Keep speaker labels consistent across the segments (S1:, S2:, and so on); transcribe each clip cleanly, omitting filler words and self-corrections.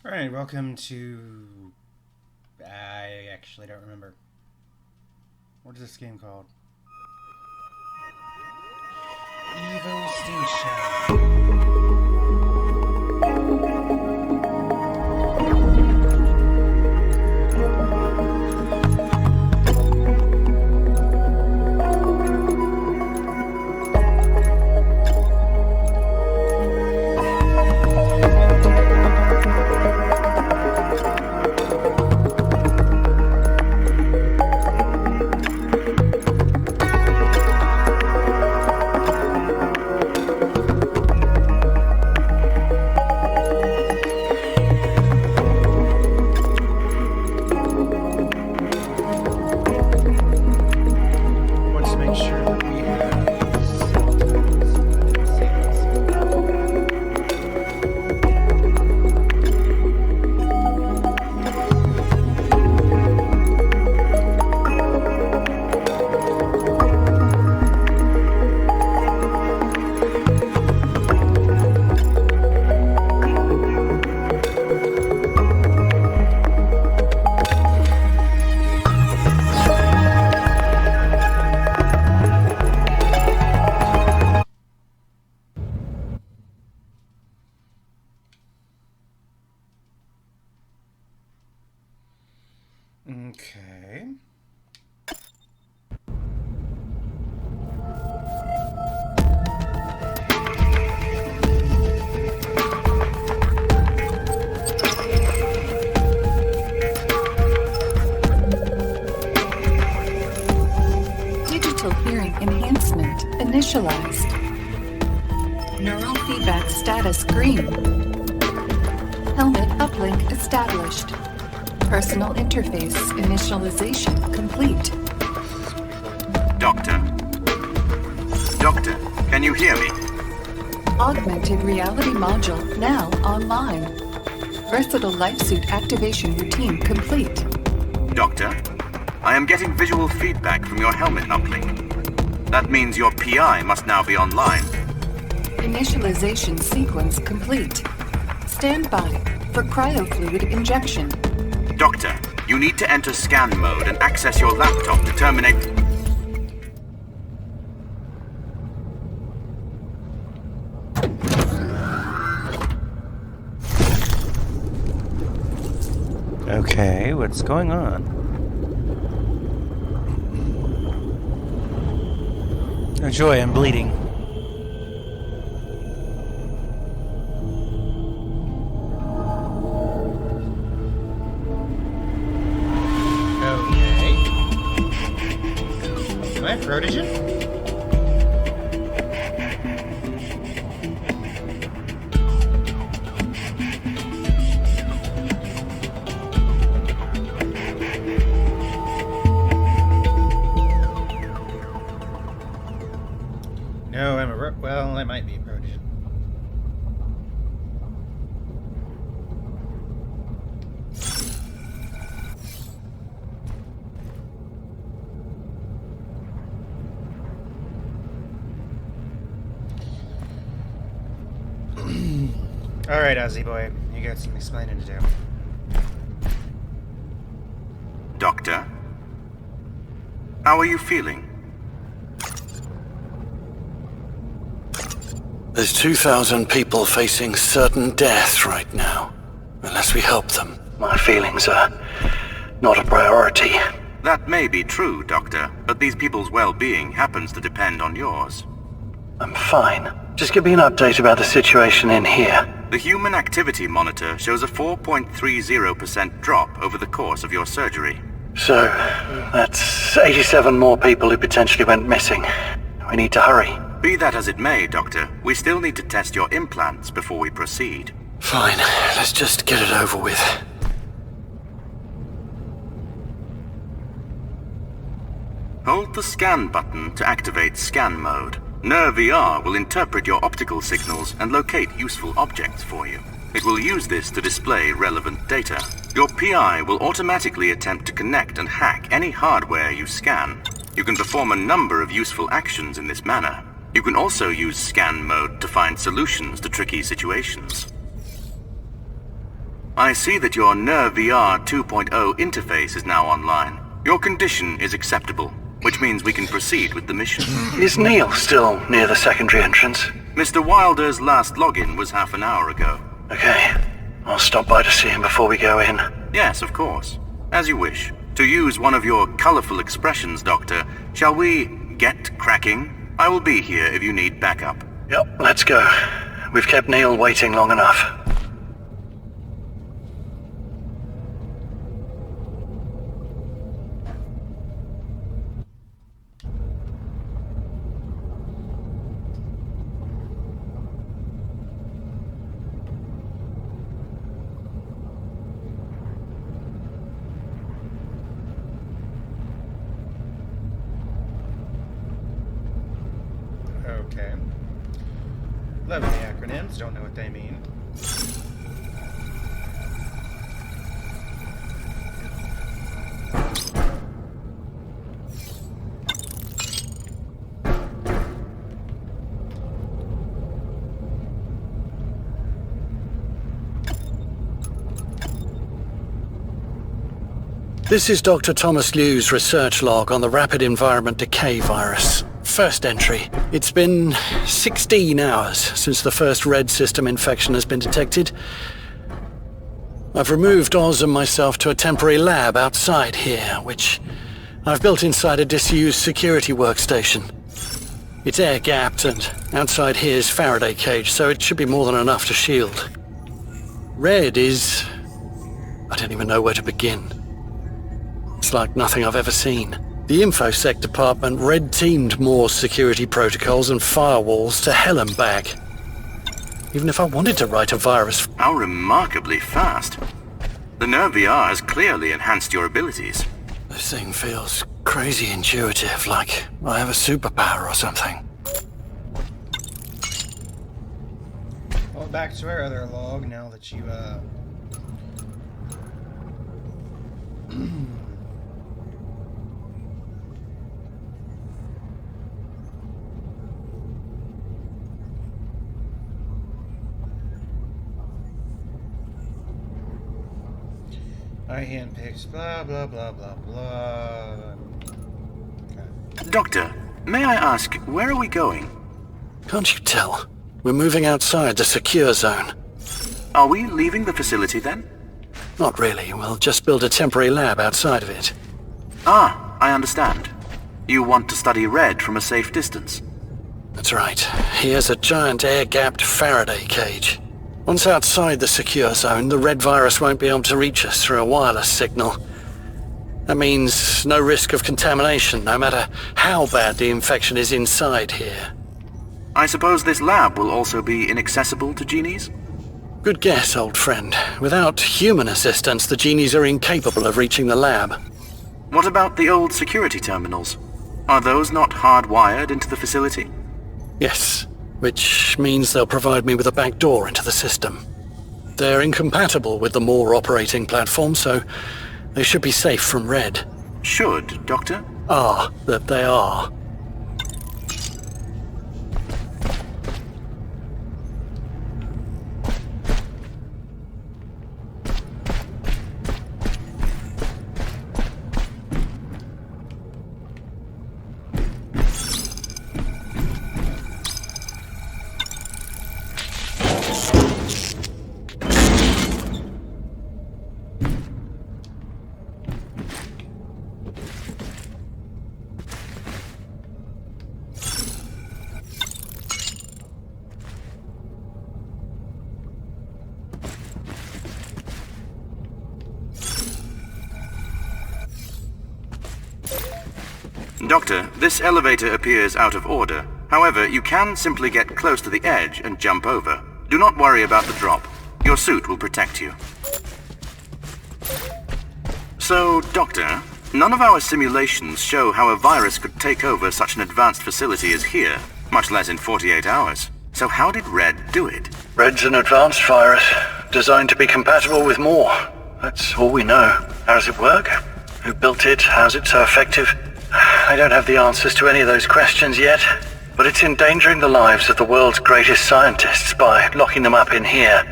S1: Alright, welcome to... I actually don't remember. What is this game called? Evotinction. Okay.
S2: Digital hearing enhancement initialized. Neural feedback status green. Helmet uplink established. Personal interface initialization complete.
S3: Doctor? Doctor, can you hear me?
S2: Augmented reality module now online. Versatile life suit activation routine complete.
S3: Doctor, I am getting visual feedback from your helmet uplink. That means your PI must now be online.
S2: Initialization sequence complete. Stand by for cryofluid injection.
S3: Doctor, you need to enter scan mode and access your laptop to terminate...
S1: Okay, what's going on? Oh joy, I'm bleeding. Am I protogen? No, I'm a... well, I might be a protogen. Alright, Ozzy boy, you got some explaining to do.
S3: Doctor? How are you feeling?
S4: There's 2,000 people facing certain death right now, unless we help them. My feelings are not a priority.
S3: That may be true, Doctor, but these people's well-being happens to depend on yours.
S4: I'm fine. Just give me an update about the situation in here.
S3: The Human Activity Monitor shows a 4.30% drop over the course of your surgery.
S4: So, that's 87 more people who potentially went missing. We need to hurry.
S3: Be that as it may, Doctor, we still need to test your implants before we proceed.
S4: Fine, let's just get it over with.
S3: Hold the scan button to activate scan mode. NER-VR will interpret your optical signals and locate useful objects for you. It will use this to display relevant data. Your PI will automatically attempt to connect and hack any hardware you scan. You can perform a number of useful actions in this manner. You can also use scan mode to find solutions to tricky situations. I see that your NER-VR 2.0 interface is now online. Your condition is acceptable, which means we can proceed with the mission.
S4: Is Neil still near the secondary entrance?
S3: Mr. Wilder's last login was half an hour ago.
S4: Okay. I'll stop by to see him before we go in.
S3: Yes, of course. As you wish. To use one of your colorful expressions, Doctor, shall we get cracking? I will be here if you need backup.
S4: Yep, let's go. We've kept Neil waiting long enough.
S1: Okay. Love the acronyms, don't know what they mean.
S4: This is Dr. Thomas Liu's research log on the rapid environment decay virus. First entry. It's been 16 hours since the first red system infection has been detected. I've removed Oz and myself to a temporary lab outside here, which I've built inside a disused security workstation. It's air-gapped, and outside here is Faraday cage, so it should be more than enough to shield. Red is... I don't even know where to begin. It's like nothing I've ever seen. The InfoSec department red-teamed more security protocols and firewalls to hell and back. Even if I wanted to write a virus...
S3: How remarkably fast. The NER-VR has clearly enhanced your abilities.
S4: This thing feels crazy intuitive, like I have a superpower or something.
S1: Well, back to our other log now that you, I handpicked blah blah blah blah blah. Okay.
S3: Doctor, may I ask, where are we going?
S4: Can't you tell? We're moving outside the secure zone.
S3: Are we leaving the facility then?
S4: Not really. We'll just build a temporary lab outside of it.
S3: Ah, I understand. You want to study red from a safe distance.
S4: That's right. Here's a giant air-gapped Faraday cage. Once outside the secure zone, the red virus won't be able to reach us through a wireless signal. That means no risk of contamination, no matter how bad the infection is inside here.
S3: I suppose this lab will also be inaccessible to genies?
S4: Good guess, old friend. Without human assistance, the genies are incapable of reaching the lab.
S3: What about the old security terminals? Are those not hardwired into the facility?
S4: Yes, which means they'll provide me with a back door into the system. They're incompatible with the Moore operating platform, so they should be safe from red.
S3: Should, Doctor?
S4: That they are.
S3: Doctor, this elevator appears out of order. However, you can simply get close to the edge and jump over. Do not worry about the drop. Your suit will protect you. So, Doctor, none of our simulations show how a virus could take over such an advanced facility as here, much less in 48 hours. So how did Red do it?
S4: Red's an advanced virus, designed to be compatible with Moore. That's all we know. How does it work? Who built it? How's it so effective? I don't have the answers to any of those questions yet, but it's endangering the lives of the world's greatest scientists by locking them up in here.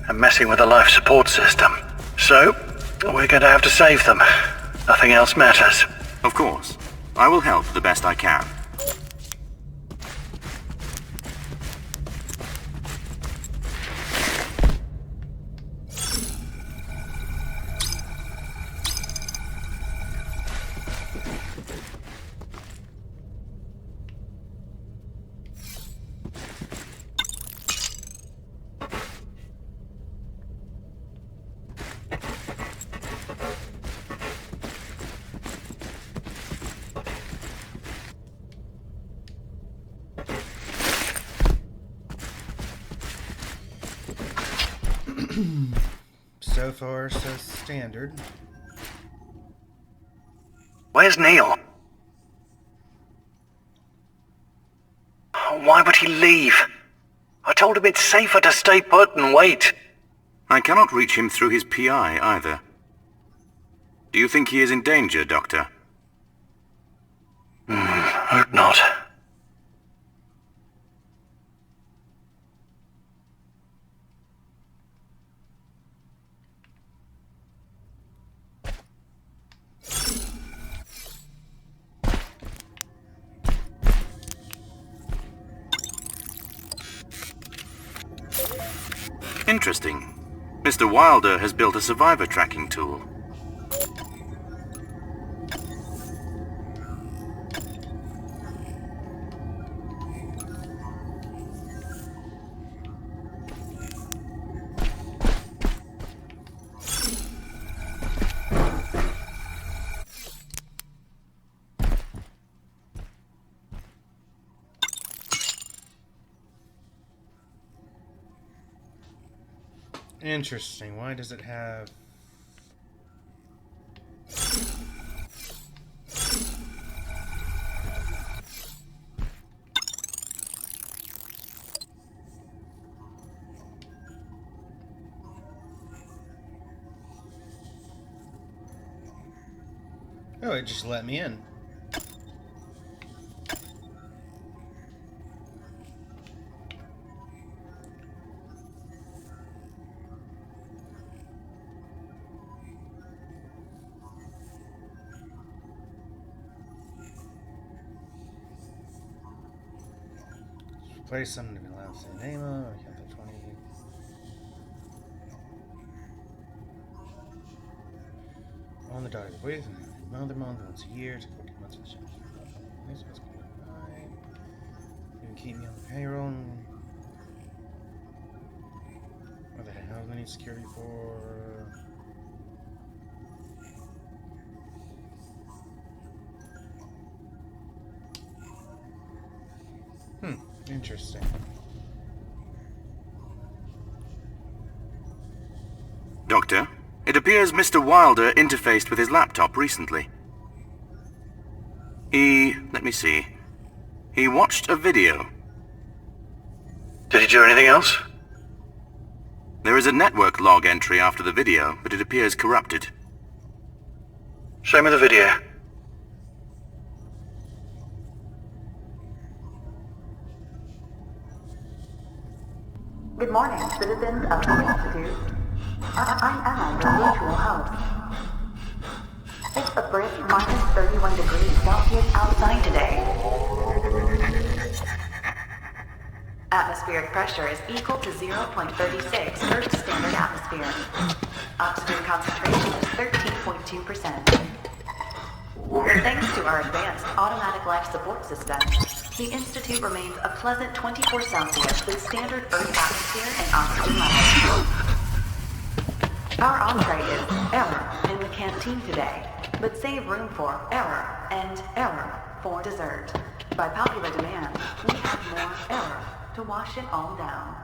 S4: and messing with the life support system. So, we're going to have to save them. Nothing else matters.
S3: Of course. I will help the best I can.
S1: So far, so standard.
S4: Where's Neil? Why would he leave? I told him it's safer to stay put and wait.
S3: I cannot reach him through his PI either. Do you think he is in danger, Doctor?
S4: Hope not.
S3: Interesting. Mr. Wilder has built a survivor tracking tool.
S1: Interesting. Why does it have... Oh, it just let me in. Place something to be allowed to say name of. I count the 20. On the dotted with another month once a year to 14 months of the change. This was going fine. You can keep me on the payroll. What the hell do I need security for? Interesting.
S3: Doctor, it appears Mr. Wilder interfaced with his laptop recently. Let me see. He watched a video.
S4: Did he do anything else?
S3: There is a network log entry after the video, but it appears corrupted.
S4: Show me the video.
S5: Good morning, citizens of the Institute. I am your virtual host. It's a brisk minus 31 degrees Celsius outside today. Atmospheric pressure is equal to 0.36 Earth standard atmosphere. Oxygen concentration is 13.2%. Thanks to our advanced automatic life support system, the Institute remains a pleasant 24 Celsius with standard Earth atmosphere and oxygen levels. Our entree is error in the canteen today, but save room for error and error for dessert. By popular demand, we have more error to wash it all down.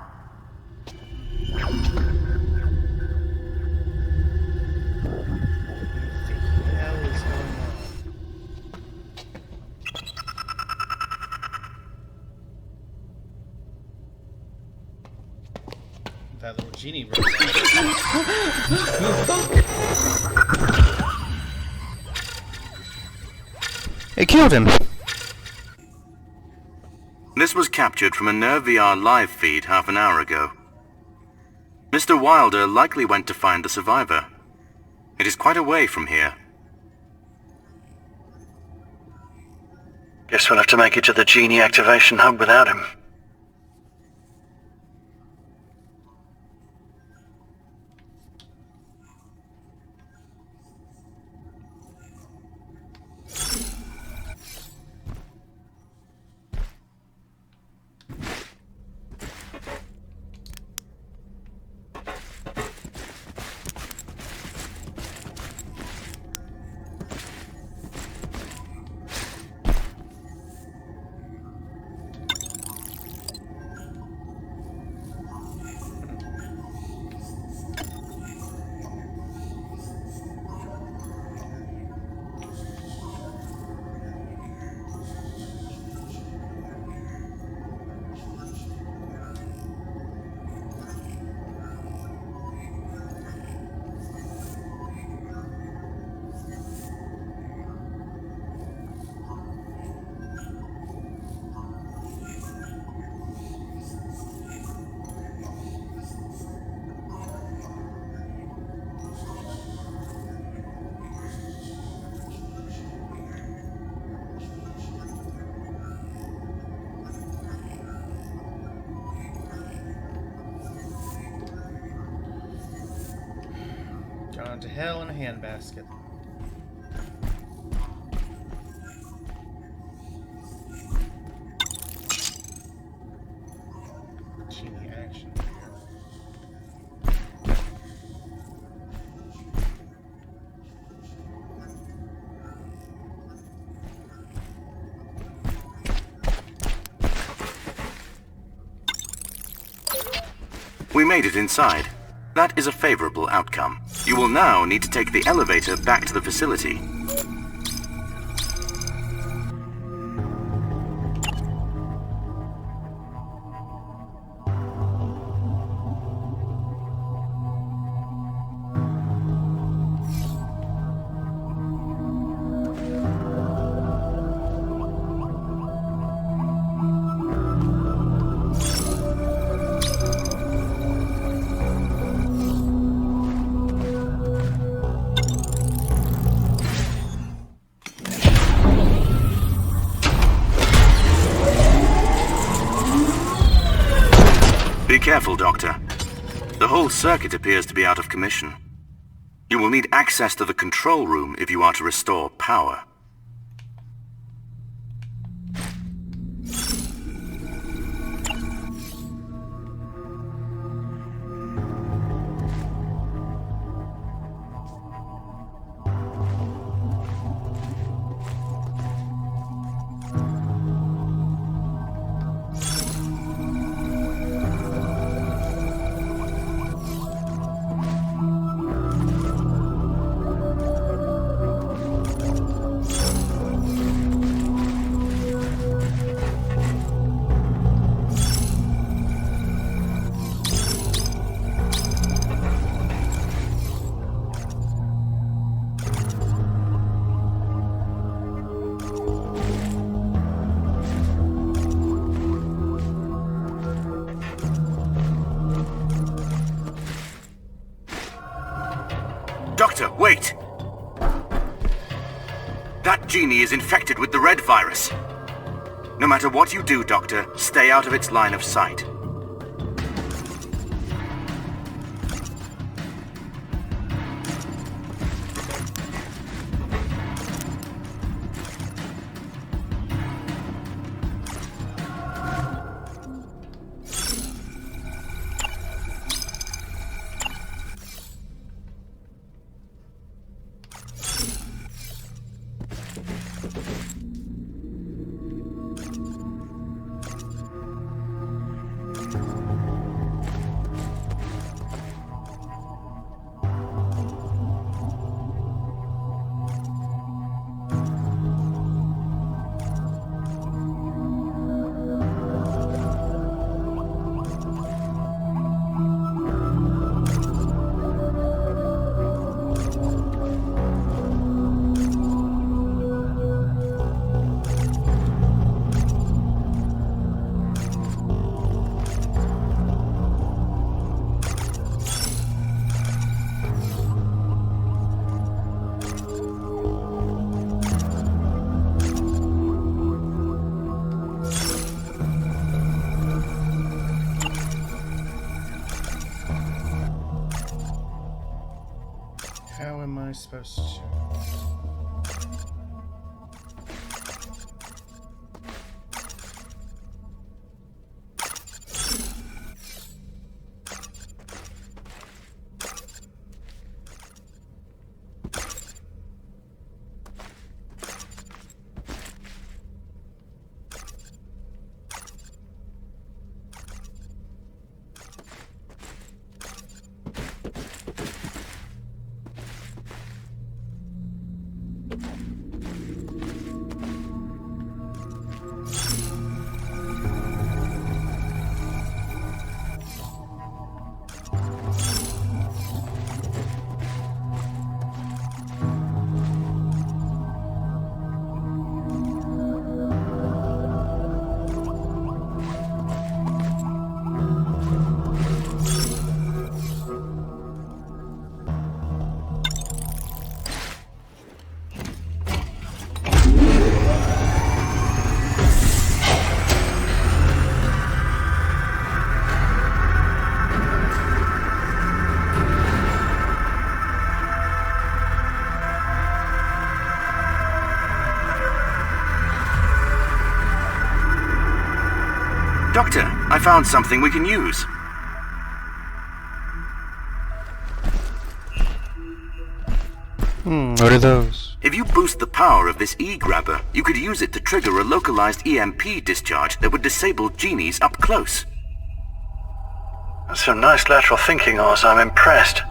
S1: That little genie room. It killed him.
S3: This was captured from a Nerve VR live feed half an hour ago. Mr. Wilder likely went to find the survivor. It is quite a way from here.
S4: Guess we'll have to make it to the genie activation hub without him.
S1: Gone to hell in a handbasket. Genie action here.
S3: We made it inside. That is a favorable outcome. You will now need to take the elevator back to the facility. Be careful, Doctor. The whole circuit appears to be out of commission. You will need access to the control room if you are to restore power. Doctor, wait! That genie is infected with the red virus. No matter what you do, Doctor, stay out of its line of sight.
S1: How am I supposed to?
S3: Doctor, I found something we can use.
S6: What are those?
S3: If you boost the power of this E-grabber, you could use it to trigger a localized EMP discharge that would disable genies up close.
S4: That's some nice lateral thinking, Oz. I'm impressed.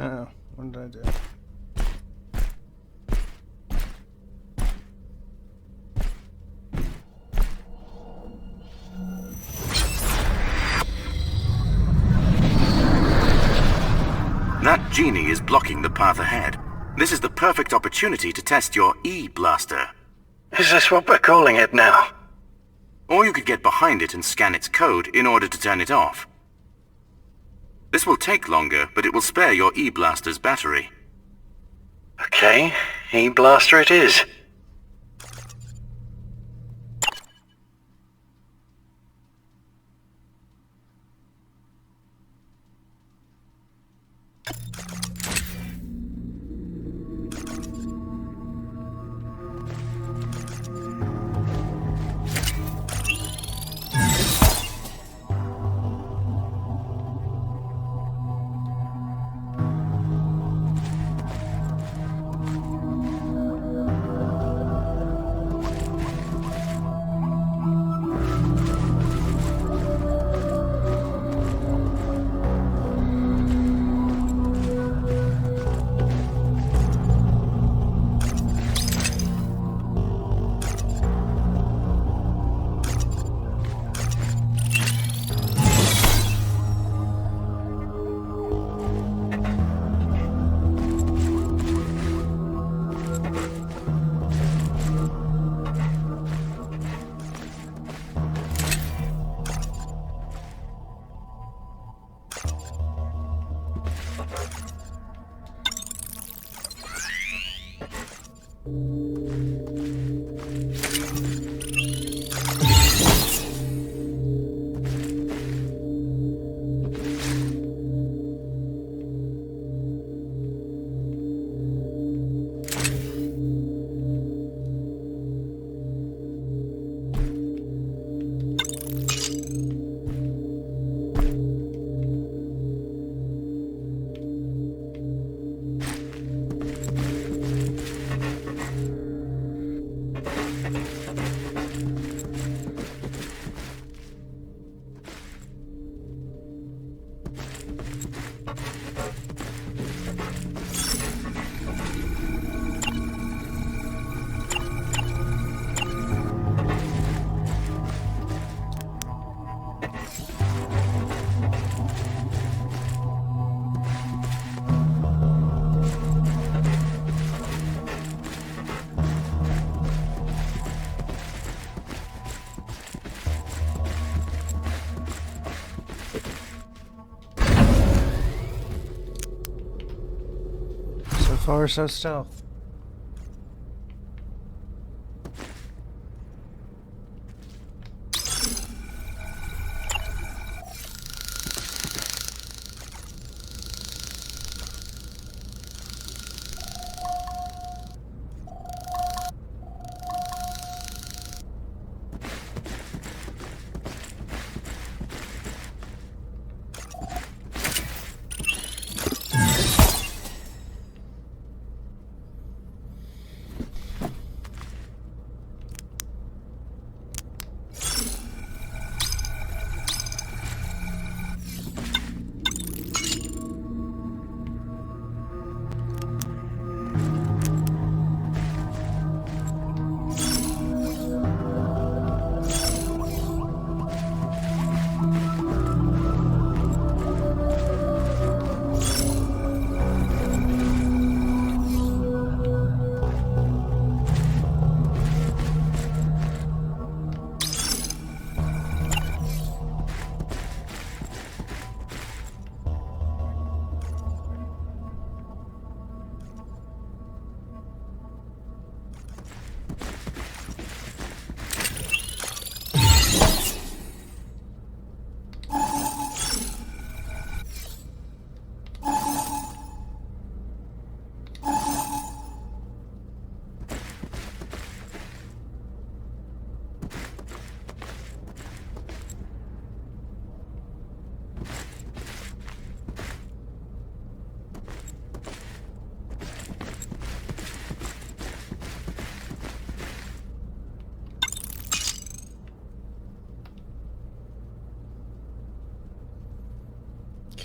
S1: Oh, what did I do?
S3: That genie is blocking the path ahead. This is the perfect opportunity to test your E-blaster.
S4: Is this what we're calling it now?
S3: Or you could get behind it and scan its code in order to turn it off. This will take longer, but it will spare your E-blaster's battery.
S4: Okay, E-blaster it is.
S1: So far, so stealth.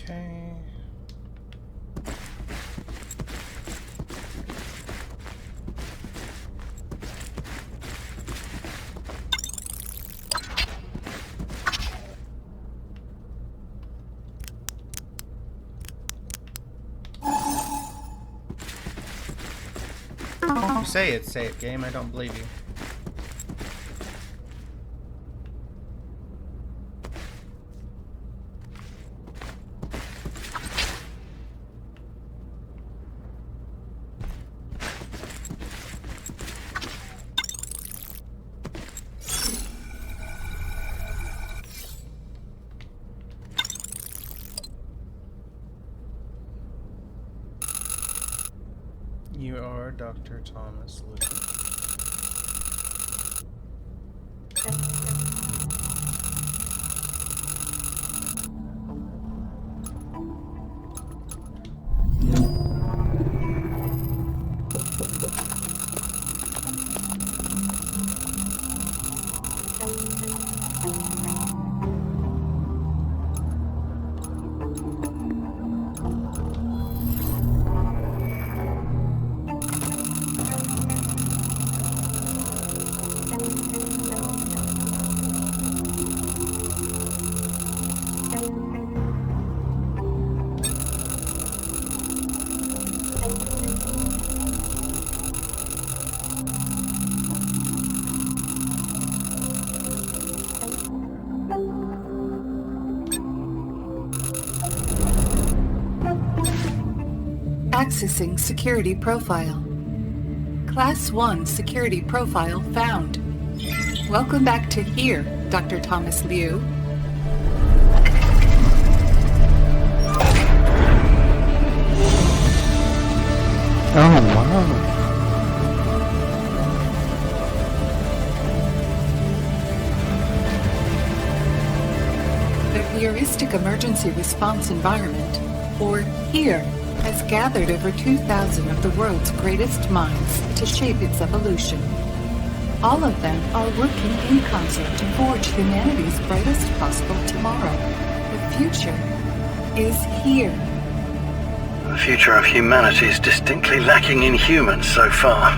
S1: Okay. You say it's safe, game. I don't believe you. You are Dr. Thomas Liu.
S2: Accessing security profile. Class 1 security profile found. Welcome back to here, Dr. Thomas Liu.
S1: Oh, wow.
S2: The heuristic emergency response environment, or HERE, has gathered over 2,000 of the world's greatest minds to shape its evolution. All of them are working in concert to forge humanity's brightest possible tomorrow. The future is here.
S4: The future of humanity is distinctly lacking in humans so far.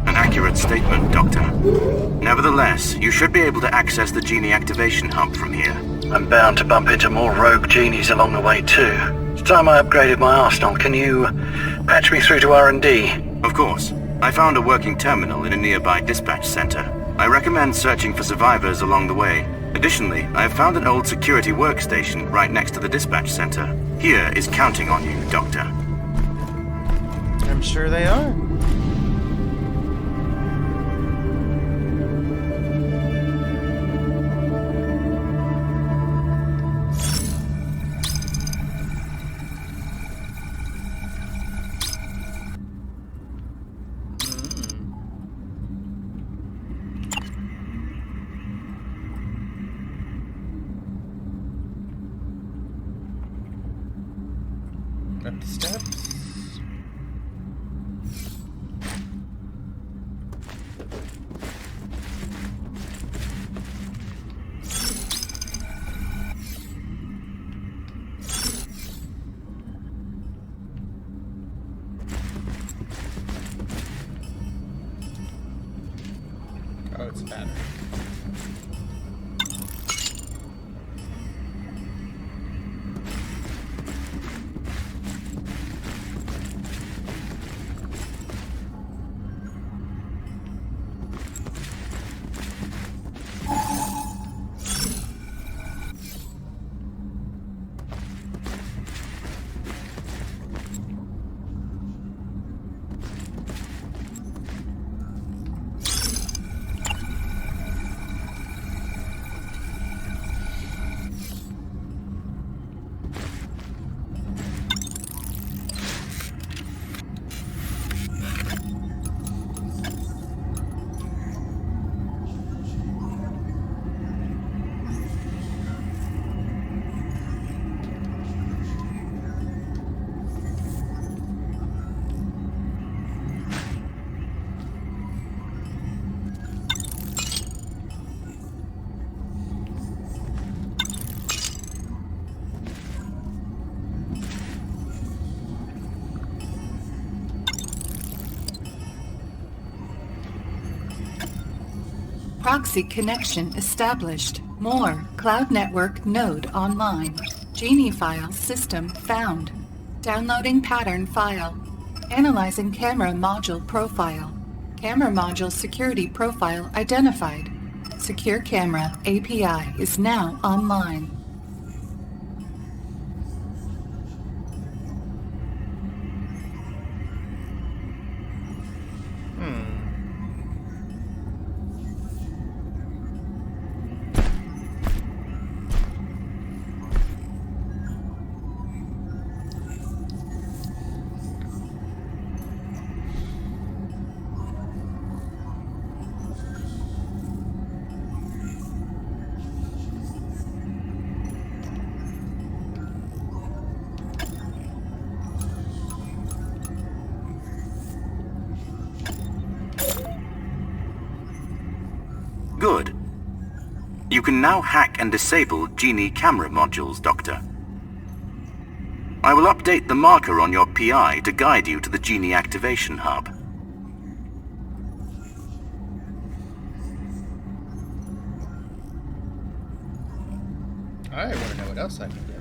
S3: An accurate statement, Doctor. Nevertheless, you should be able to access the genie activation hub from here.
S4: I'm bound to bump into more rogue genies along the way too. It's time I upgraded my arsenal. Can you patch me through to R&D?
S3: Of course. I found a working terminal in a nearby dispatch center. I recommend searching for survivors along the way. Additionally, I have found an old security workstation right next to the dispatch center. Here is counting on you, Doctor.
S1: I'm sure they are. Up the steps. Oh, it's a battery.
S2: Proxy connection established. More. Cloud network node online. Genie file system found. Downloading pattern file. Analyzing camera module profile. Camera module security profile identified. Secure camera API is now online.
S3: Good. You can now hack and disable Genie camera modules, Doctor. I will update the marker on your PI to guide you to the Genie activation hub.
S1: I want to know what else I can do.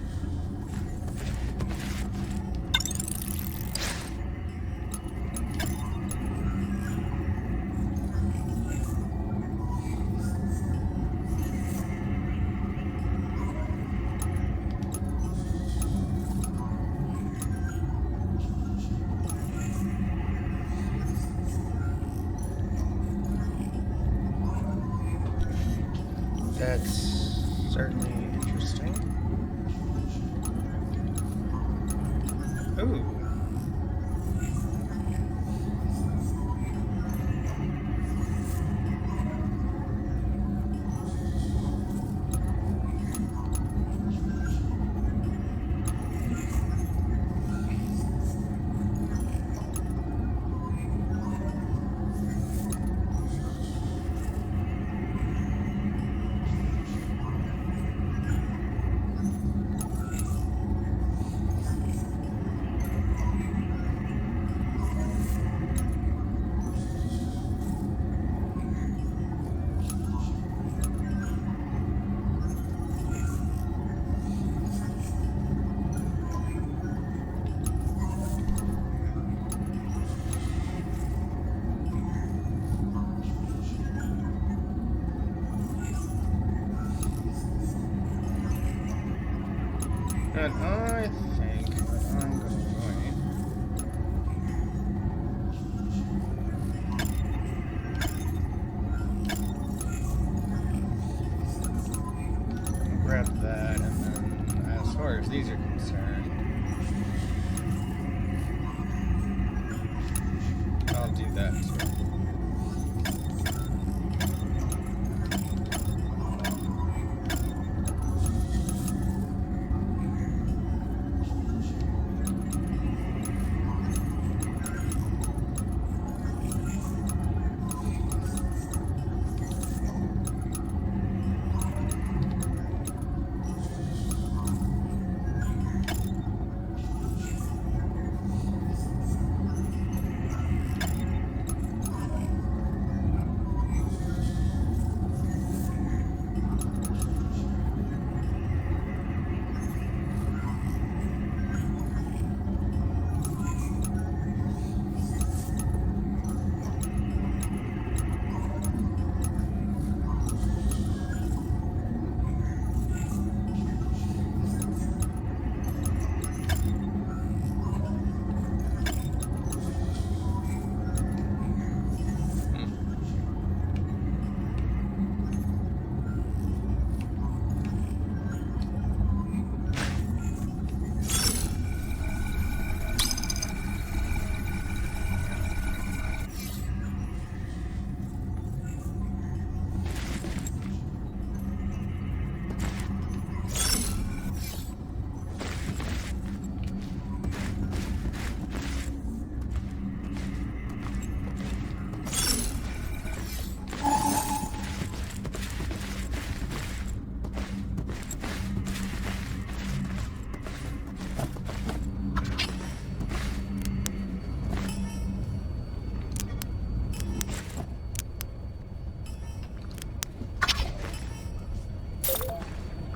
S1: That's certainly interesting. Ooh. But I think I'm gonna wait. I'll grab that, and then as far as these are concerned, I'll do that too.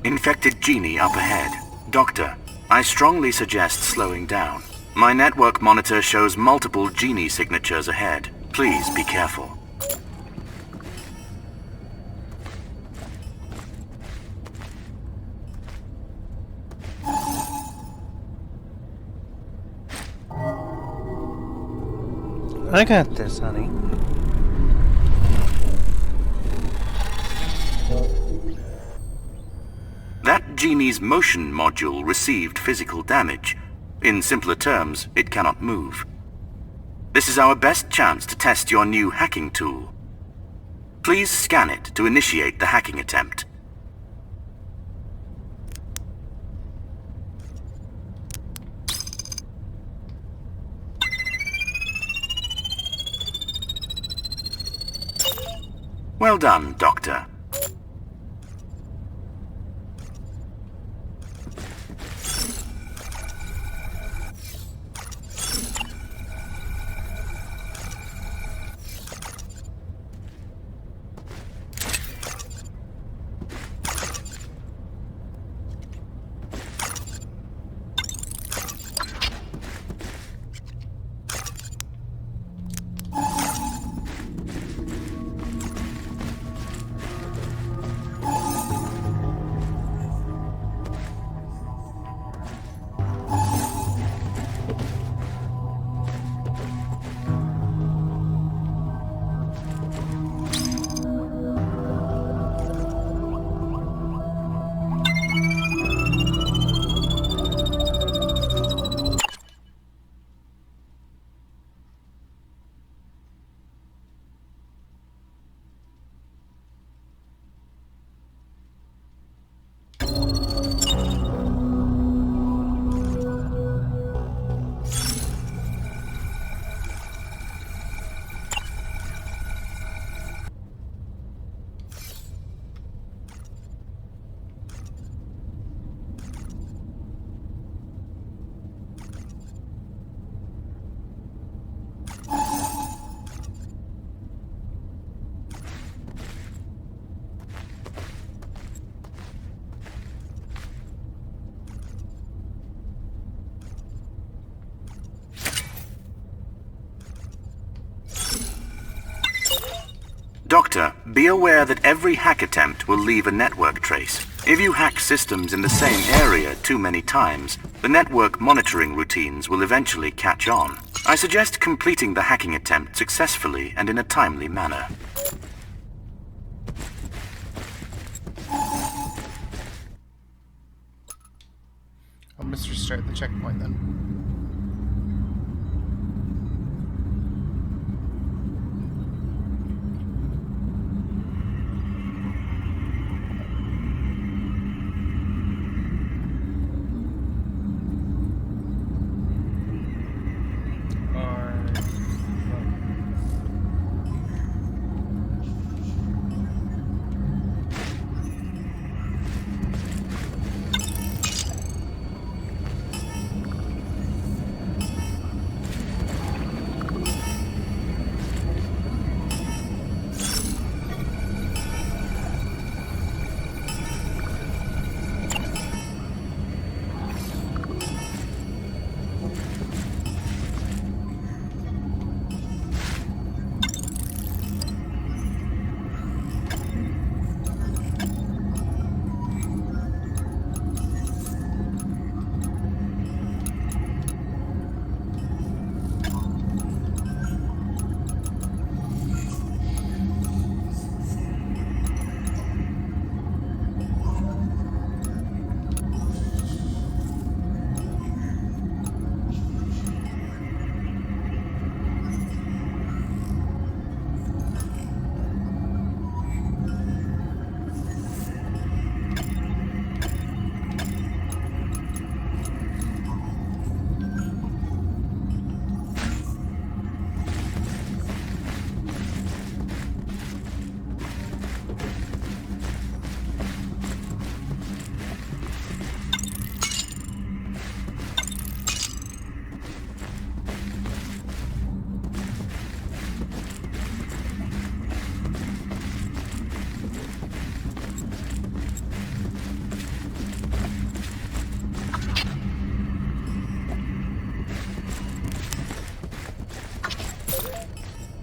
S3: Infected genie up ahead. Doctor, I strongly suggest slowing down. My network monitor shows multiple genie signatures ahead. Please be careful.
S1: I got this, honey.
S3: That genie's motion module received physical damage. In simpler terms, it cannot move. This is our best chance to test your new hacking tool. Please scan it to initiate the hacking attempt. Well done, Doctor. Doctor, be aware that every hack attempt will leave a network trace. If you hack systems in the same area too many times, the network monitoring routines will eventually catch on. I suggest completing the hacking attempt successfully and in a timely manner.
S1: I'll just restart the checkpoint then.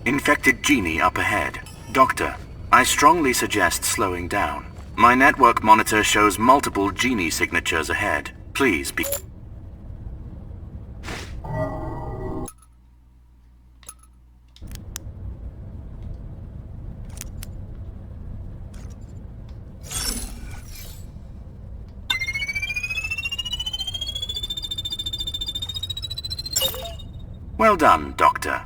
S3: Infected genie up ahead. Doctor, I strongly suggest slowing down. My network monitor shows multiple genie signatures ahead. Please be... Well done, Doctor.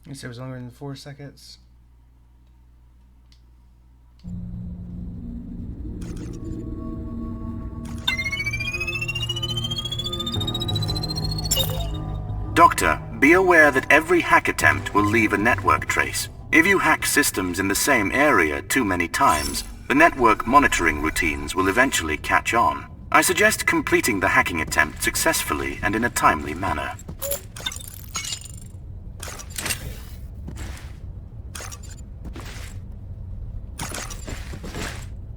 S1: You said it was longer than 4 seconds.
S3: Doctor, be aware that every hack attempt will leave a network trace. If you hack systems in the same area too many times, the network monitoring routines will eventually catch on. I suggest completing the hacking attempt successfully and in a timely manner.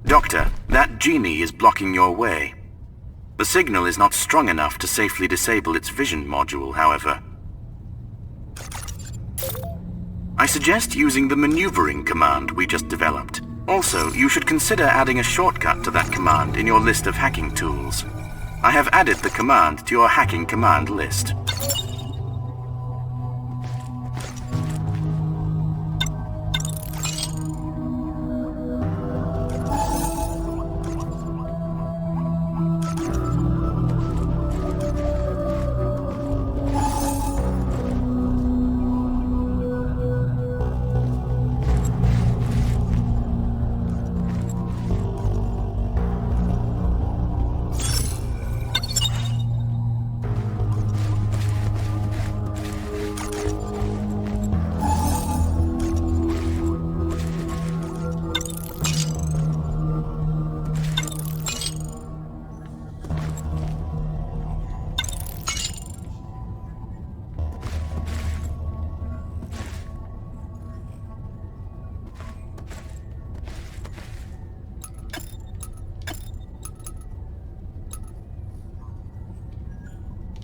S3: Doctor, that genie is blocking your way. The signal is not strong enough to safely disable its vision module, however. I suggest using the maneuvering command we just developed. Also, you should consider adding a shortcut to that command in your list of hacking tools. I have added the command to your hacking command list.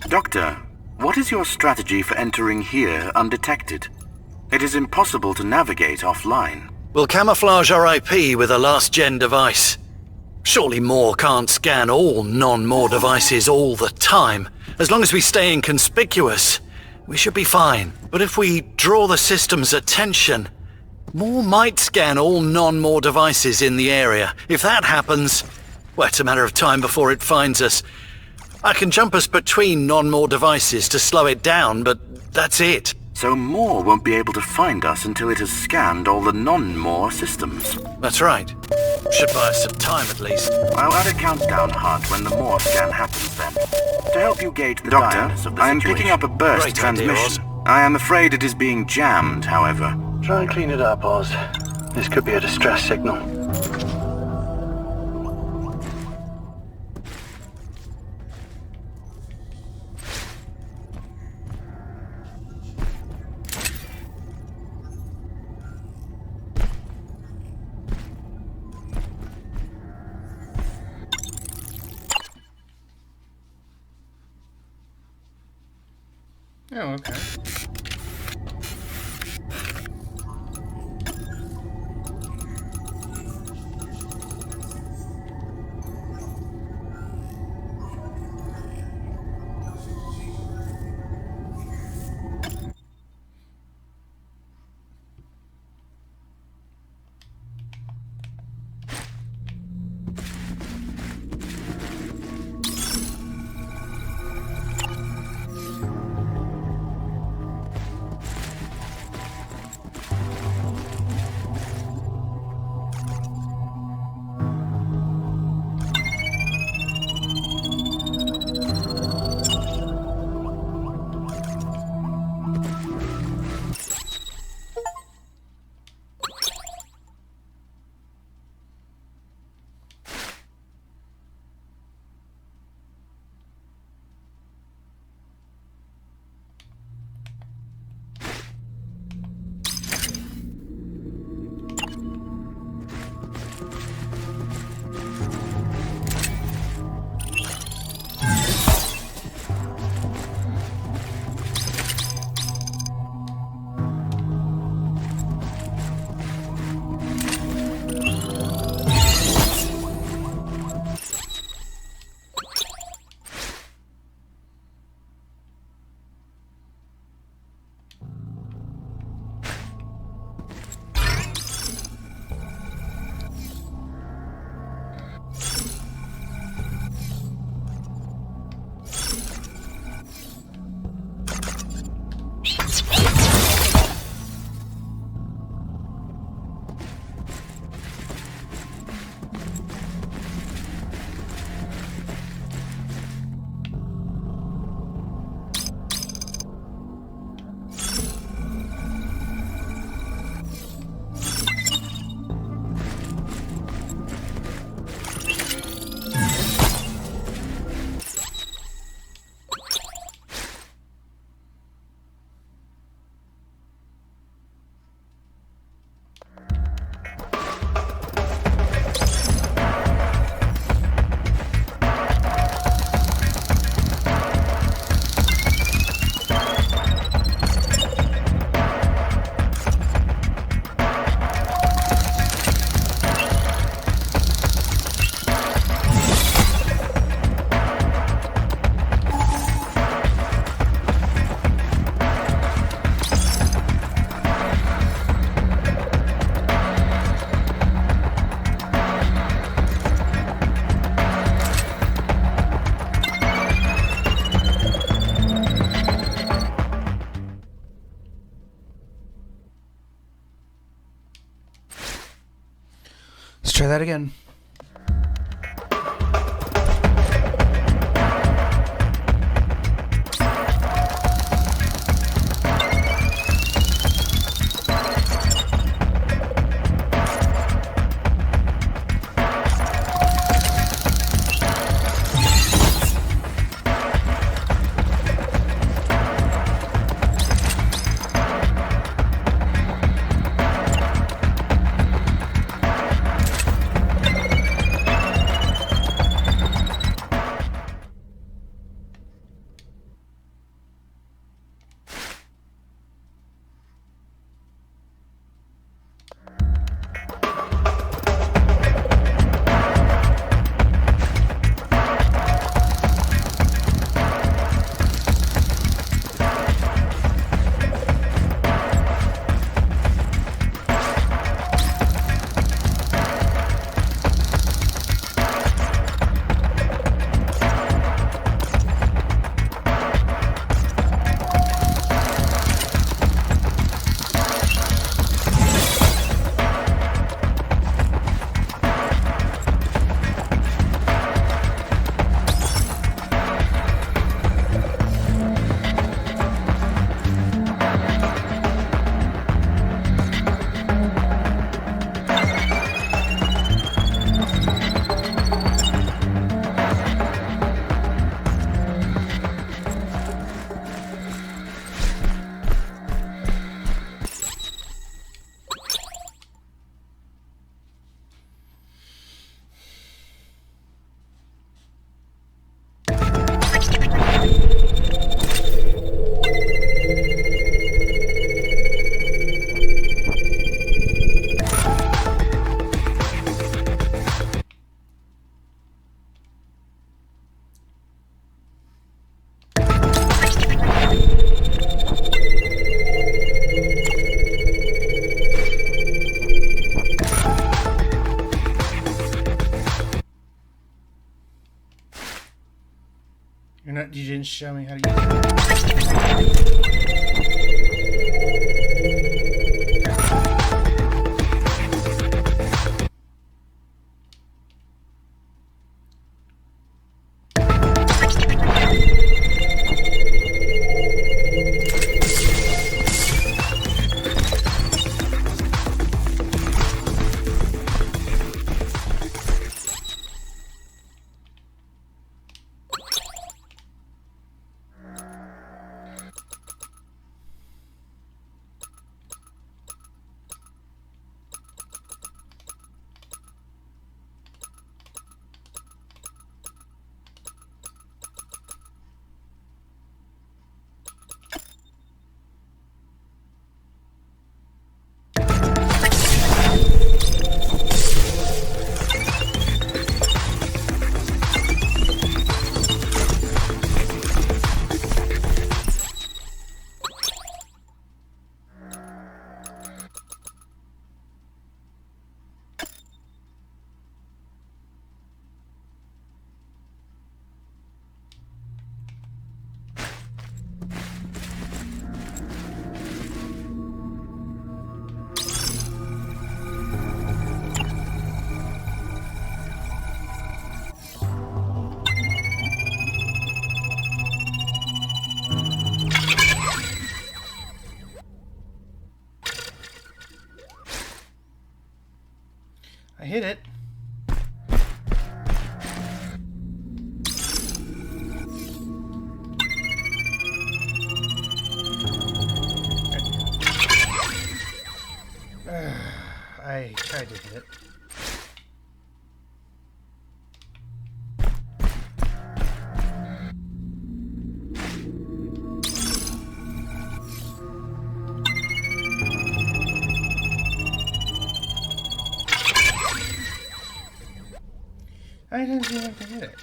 S3: Doctor, what is your strategy for entering here undetected? It is impossible to navigate offline.
S4: We'll camouflage our IP with a last-gen device. Surely Moore can't scan all non-Moore devices all the time. As long as we stay inconspicuous, we should be fine. But if we draw the system's attention, Moore might scan all non-Moore devices in the area. If that happens, well, it's a matter of time before it finds us. I can jump us between non-Moore devices to slow it down, but that's it.
S3: So Moore won't be able to find us until it has scanned all the non-Moore systems.
S4: That's right. Should buy us some time at least.
S3: I'll add a countdown HUD when the Moore scan happens then. To help you gauge the dimensions of the situation. I am picking up a burst
S4: Great
S3: transmission.
S4: idea, Oz.
S3: I am afraid it is being jammed, however.
S4: Try and clean it up, Oz. This could be a distress signal.
S1: Oh, okay. that again. You didn't show me how to use I hit it. I tried to hit it. I didn't seem like to hit it.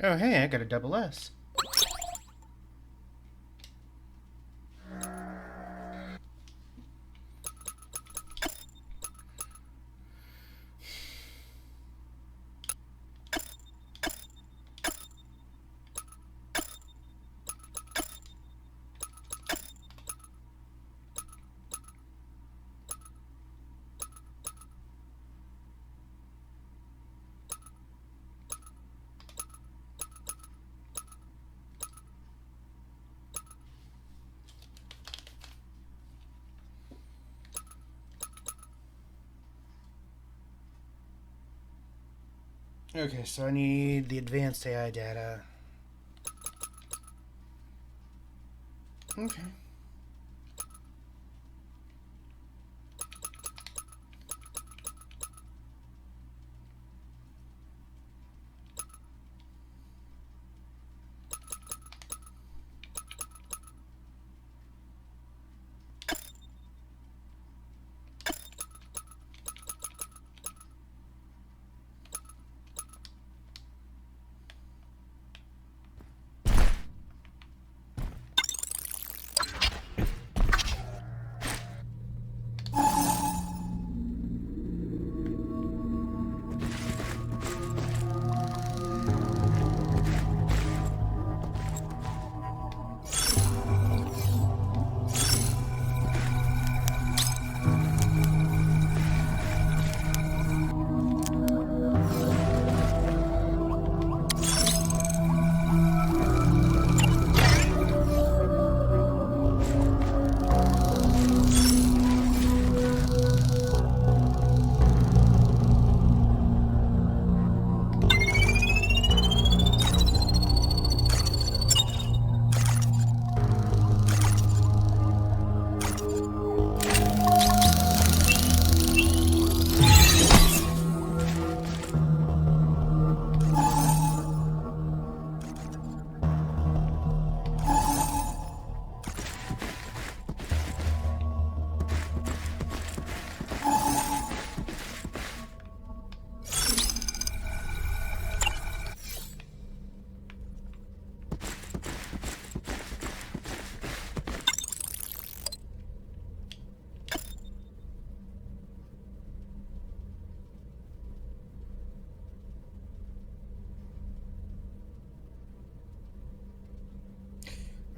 S1: Oh, hey, I got a double S. Okay, so I need the advanced AI data. Okay.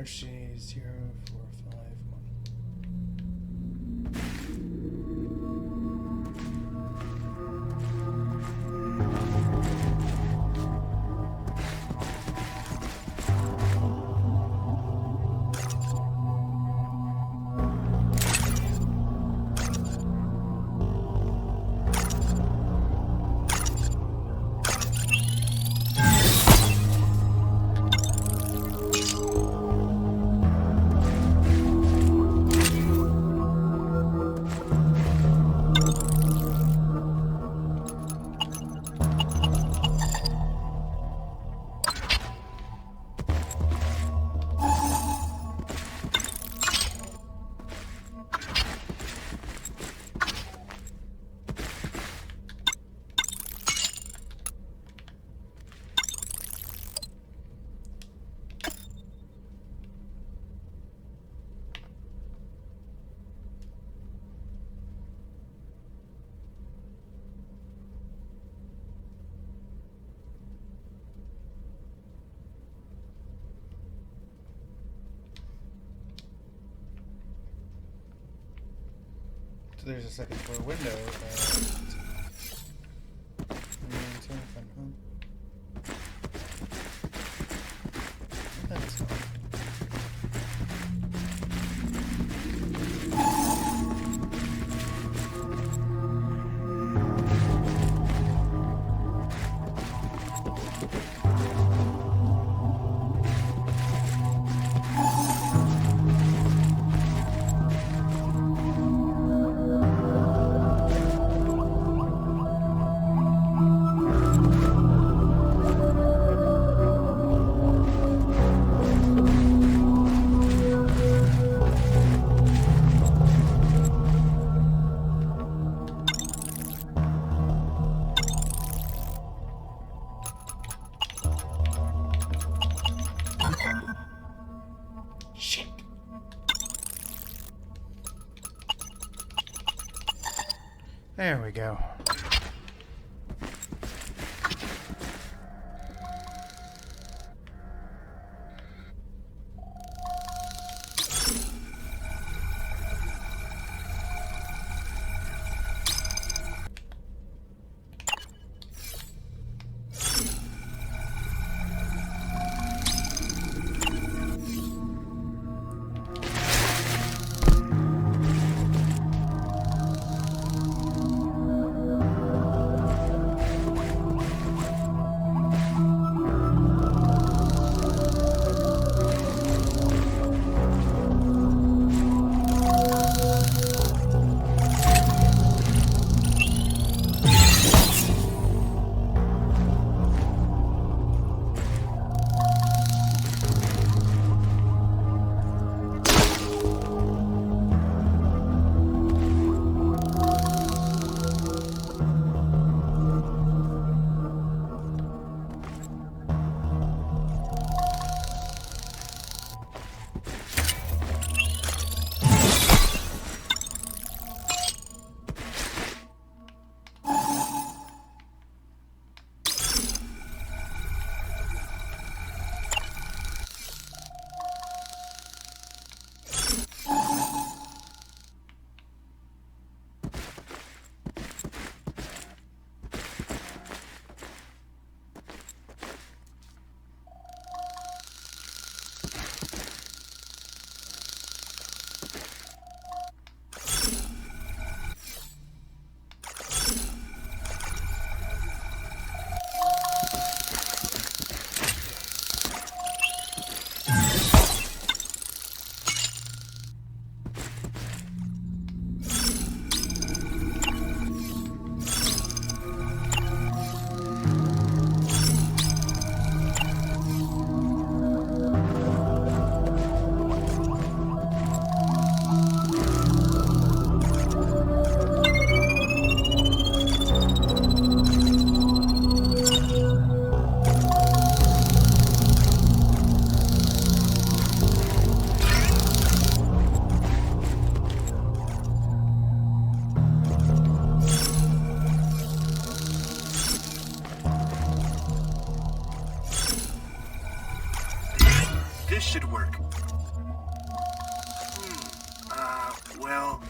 S1: RC 0451. So there's a second floor window. That's fine. There we go.
S3: This should work. Well...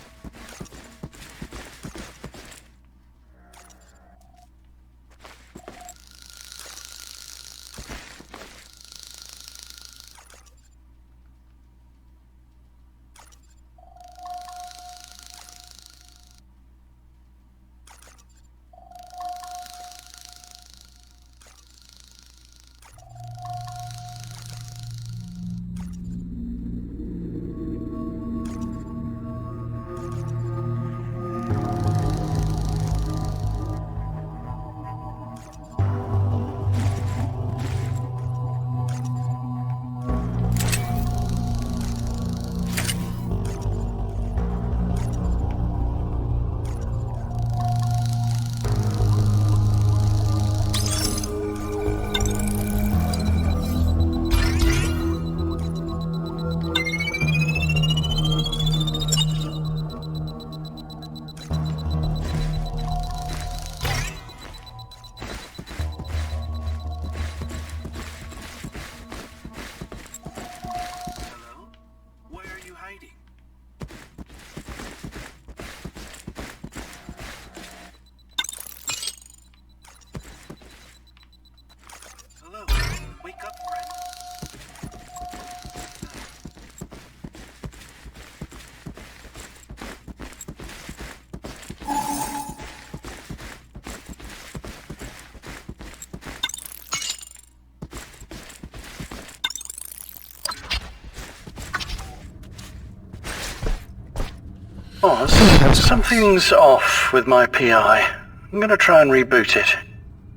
S4: Oz, something's off with my PI. I'm gonna try and reboot it.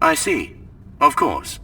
S3: I see. Of course.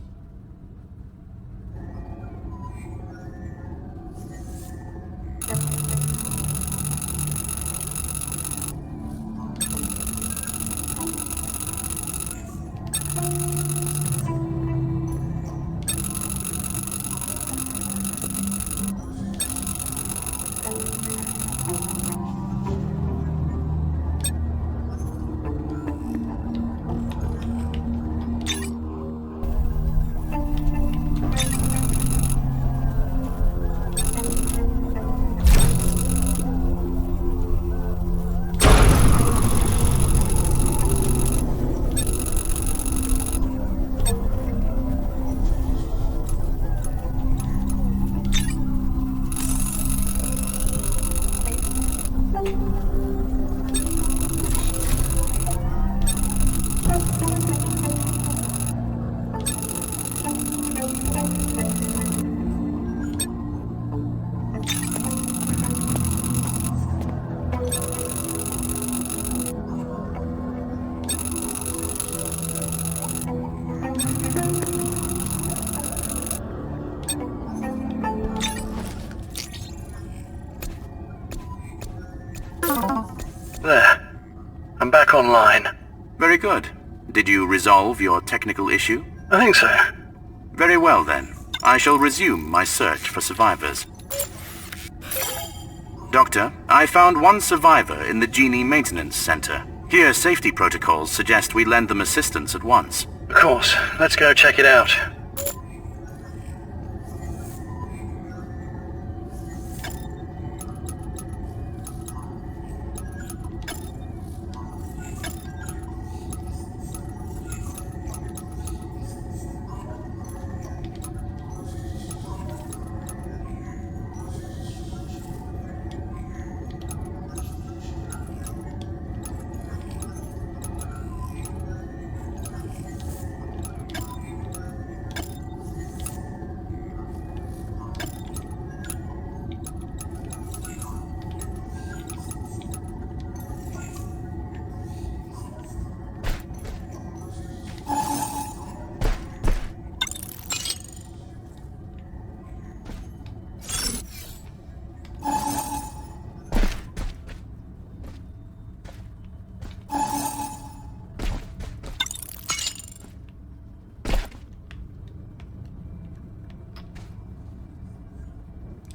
S4: back online.
S3: Very good. Did you resolve your technical issue?
S4: I think so.
S3: Very well then. I shall resume my search for survivors. Doctor, I found one survivor in the Genie Maintenance Center. Here, safety protocols suggest we lend them assistance at once.
S4: Of course. Let's go check it out.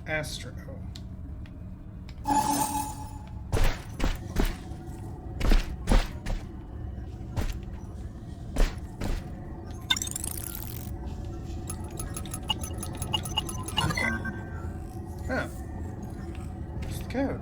S1: Astro. Oh. Where's the code?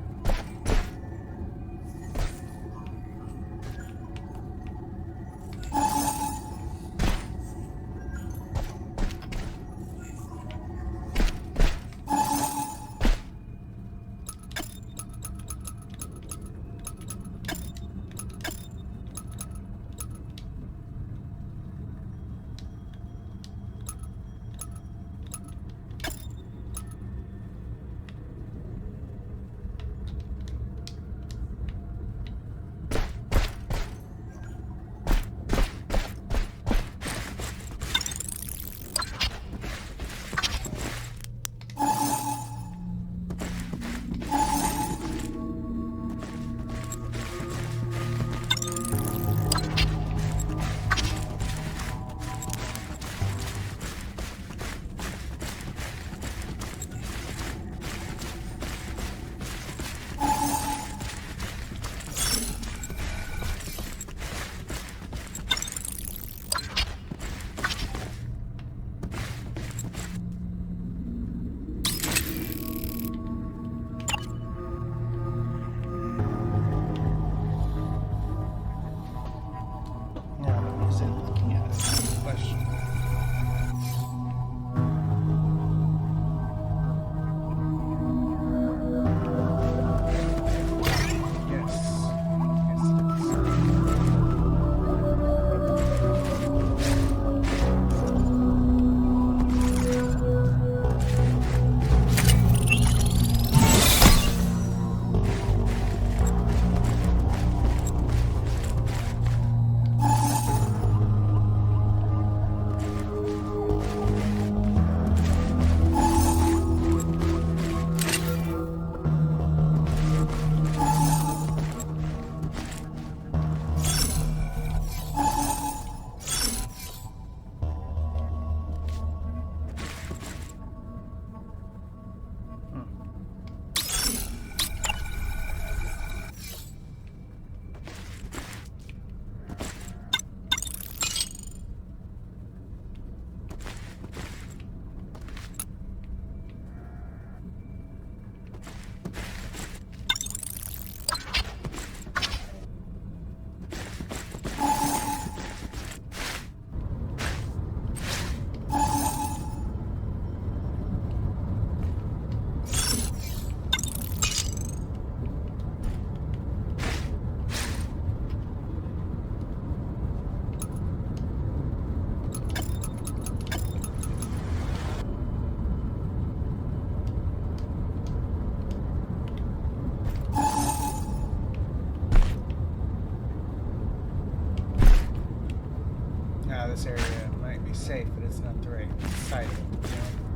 S1: This area might be safe, but it's not the right side of it, you know?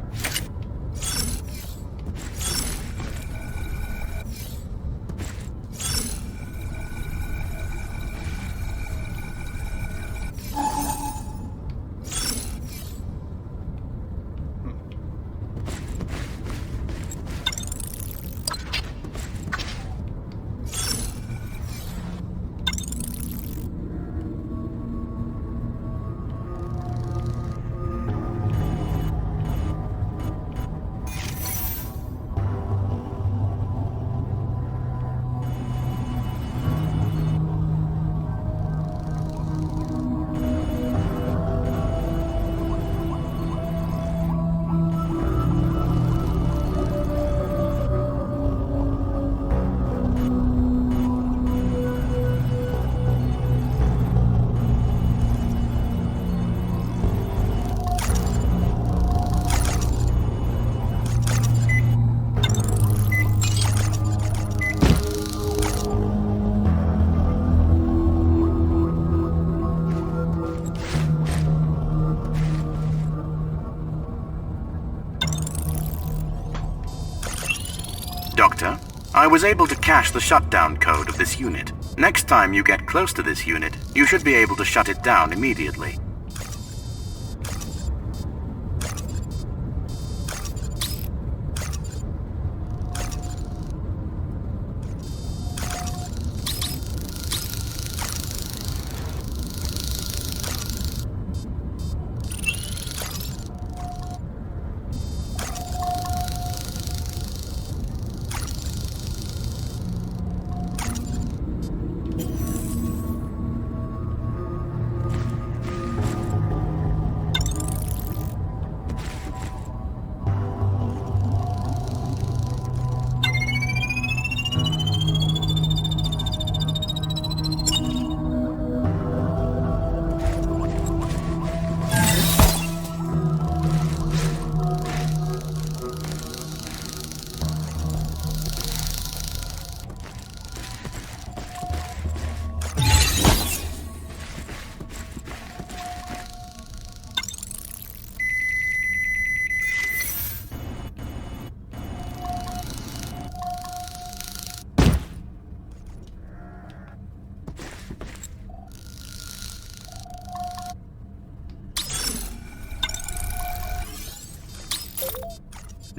S3: Doctor, I was able to cache the shutdown code of this unit. Next time you get close to this unit, you should be able to shut it down immediately.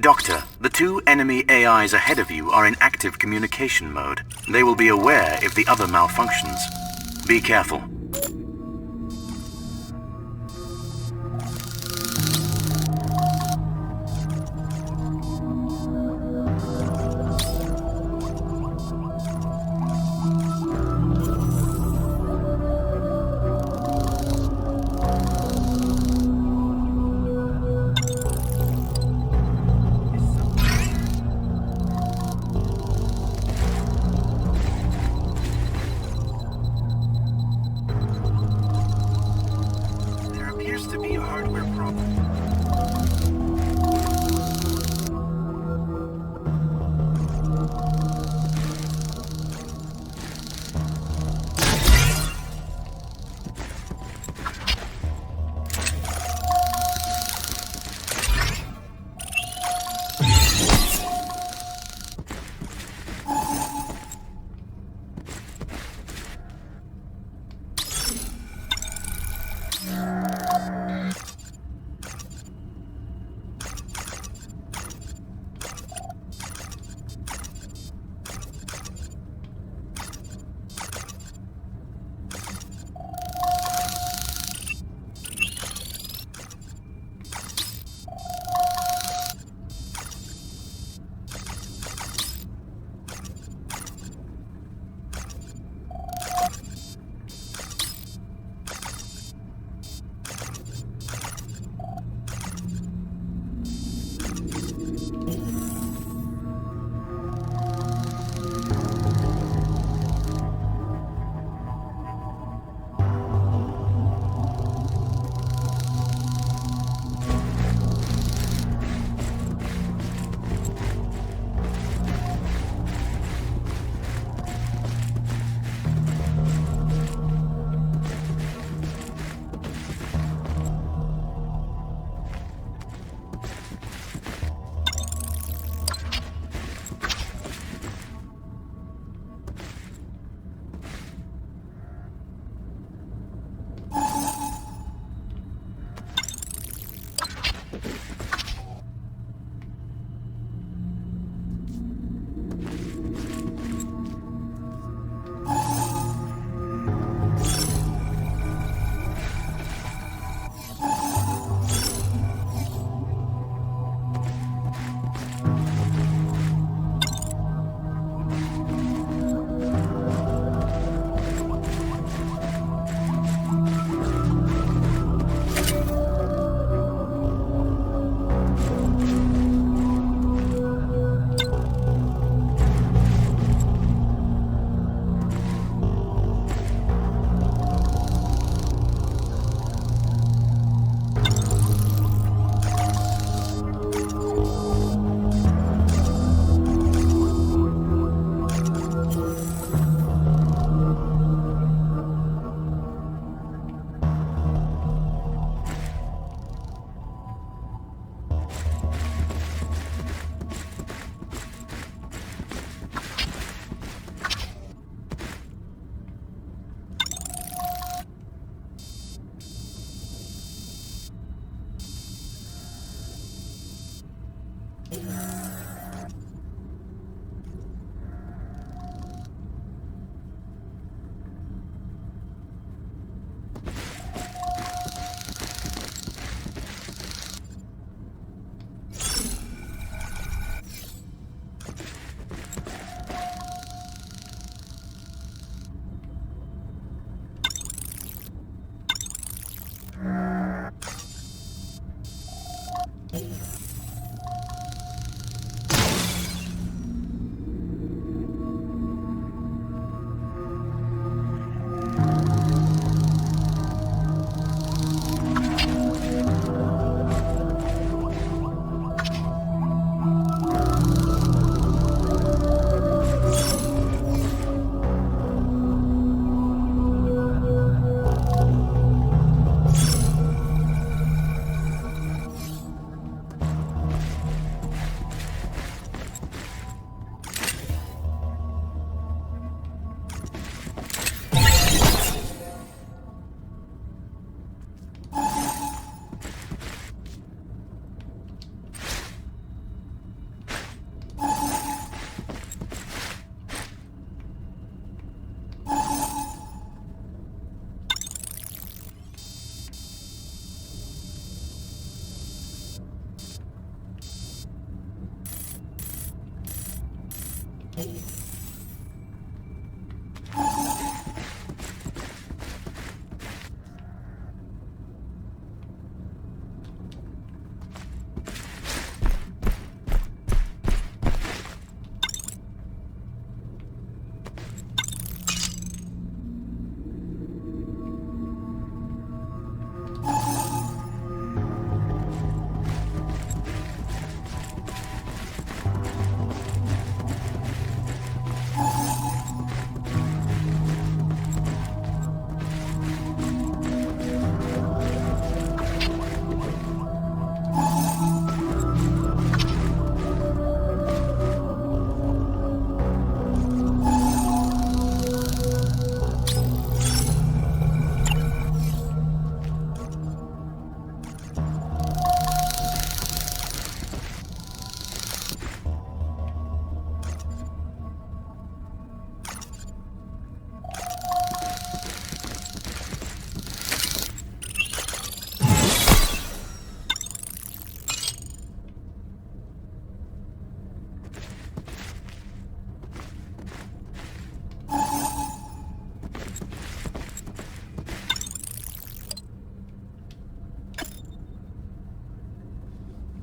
S3: Doctor, the two enemy AIs ahead of you are in active communication mode. They will be aware if the other malfunctions. Be careful.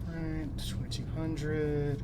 S1: Alright, 2200.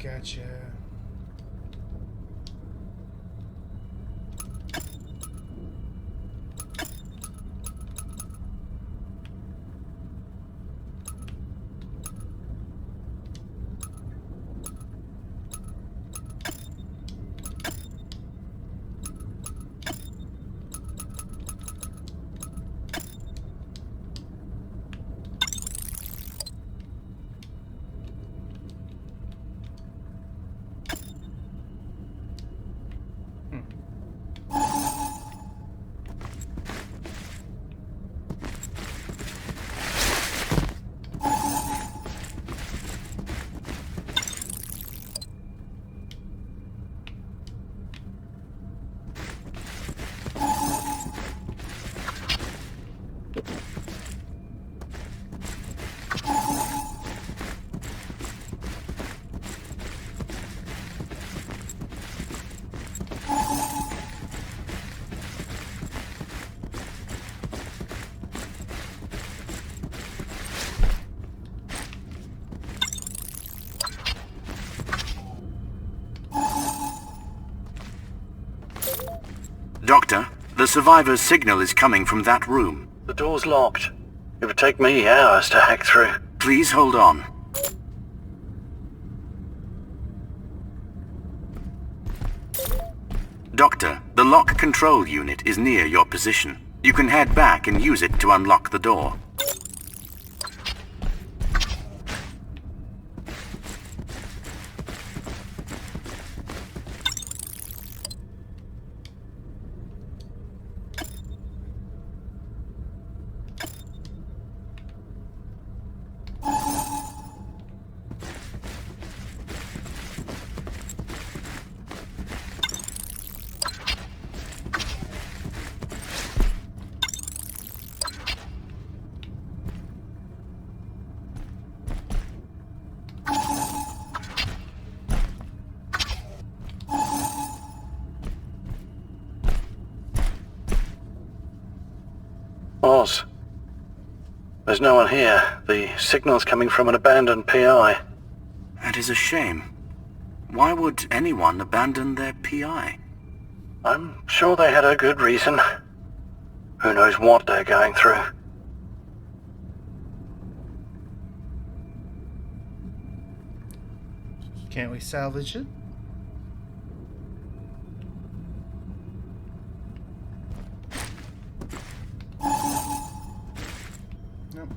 S1: Gotcha.
S3: Doctor, the survivor's signal is coming from that room.
S4: The door's locked. It would take me hours to hack through.
S3: Please hold on. Doctor, the lock control unit is near your position. You can head back and use it to unlock the door.
S4: There's no one here. The signal's coming from an abandoned PI.
S3: That is a shame. Why would anyone abandon their PI?
S4: I'm sure they had a good reason. Who knows what they're going through.
S1: Can't we salvage it? Nope.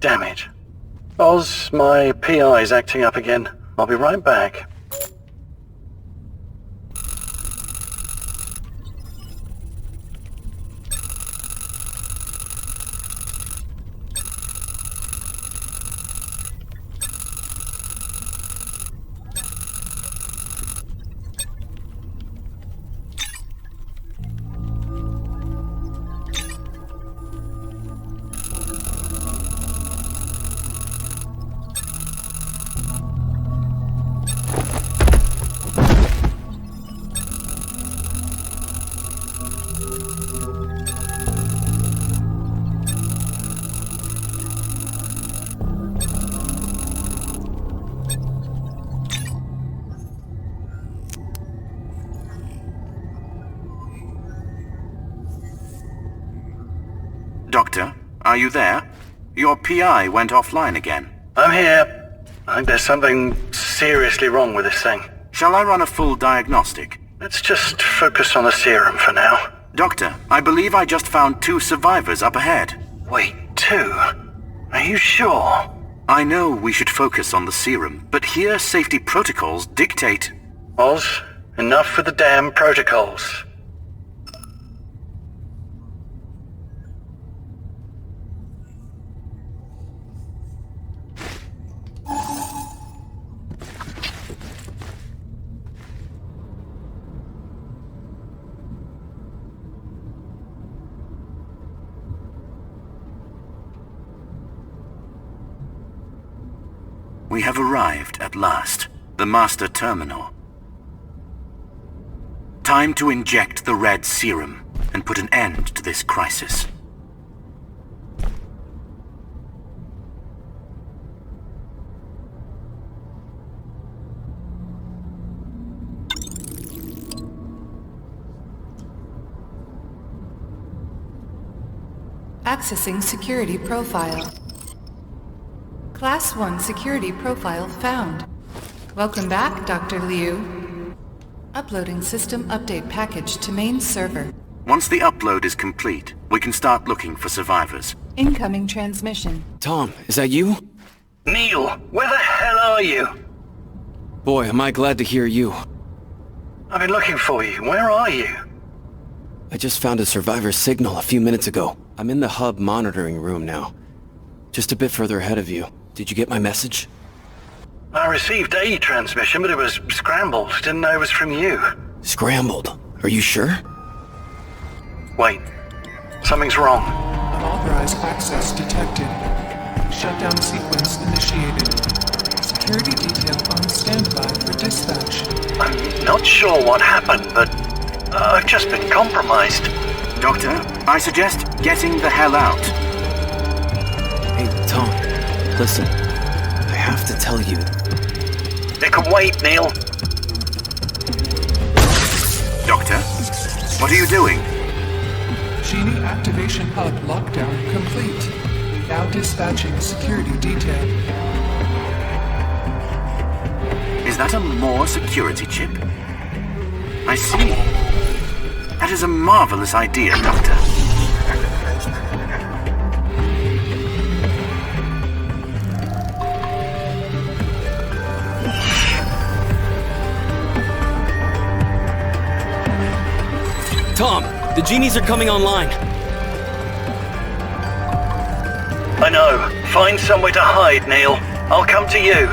S4: Damn it. Oz, my PI's acting up again. I'll be right back.
S3: Doctor, are you there? Your PI went offline again.
S4: I'm here. I think there's something seriously wrong with this thing.
S3: Shall I run a full diagnostic?
S4: Let's just focus on the serum for now.
S3: Doctor, I believe I just found 2 survivors up ahead.
S4: Wait, 2? Are you sure?
S3: I know we should focus on the serum, but here safety protocols dictate...
S4: Oz, enough with the damn protocols.
S3: We have arrived at last. The master terminal. Time to inject the red serum and put an end to this crisis.
S2: Accessing security profile. Class 1 security profile found. Welcome back, Dr. Liu. Uploading system update package to main server.
S3: Once the upload is complete, we can start looking for survivors.
S2: Incoming transmission.
S6: Tom, is that you?
S4: Neil, where the hell are you?
S6: Boy, am I glad to hear you.
S4: I've been looking for you. Where are you?
S6: I just found a survivor signal a few minutes ago. I'm in the hub monitoring room now. Just a bit further ahead of you. Did you get my message?
S4: I received a transmission, but it was scrambled. Didn't know it was from you.
S6: Scrambled. Are you sure?
S4: Wait. Something's wrong.
S7: Unauthorized access detected. Shutdown sequence initiated. Security detail on standby for dispatch.
S4: I'm not sure what happened, but I've just been compromised.
S3: Doctor, I suggest getting the hell out.
S6: Hey, Tom. Listen. I have to tell you.
S4: It can wait, Neil.
S3: Doctor, what are you doing?
S7: Genie activation hub lockdown complete. Now dispatching security detail.
S3: Is that a more security chip? I see. That is a marvelous idea, Doctor.
S6: Tom, the genies are coming online.
S8: I know. Find somewhere to hide, Neil. I'll come to you.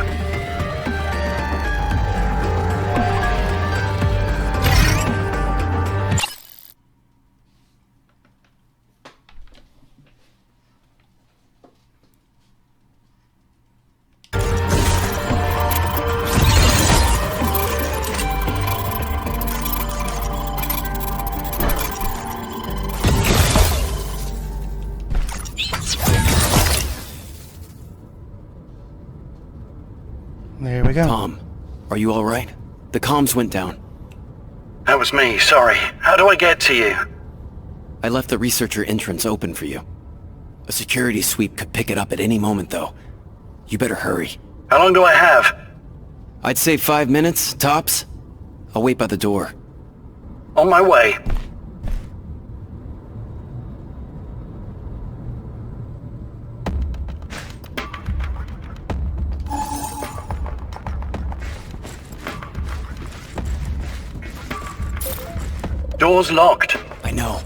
S1: There we go.
S6: Tom, are you alright? The comms went down.
S8: That was me, sorry. How do I get to you?
S6: I left the researcher entrance open for you. A security sweep could pick it up at any moment, though. You better hurry.
S8: How long do I have?
S6: I'd say 5 minutes, tops. I'll wait by the door.
S8: On my way. Door's locked.
S6: I know.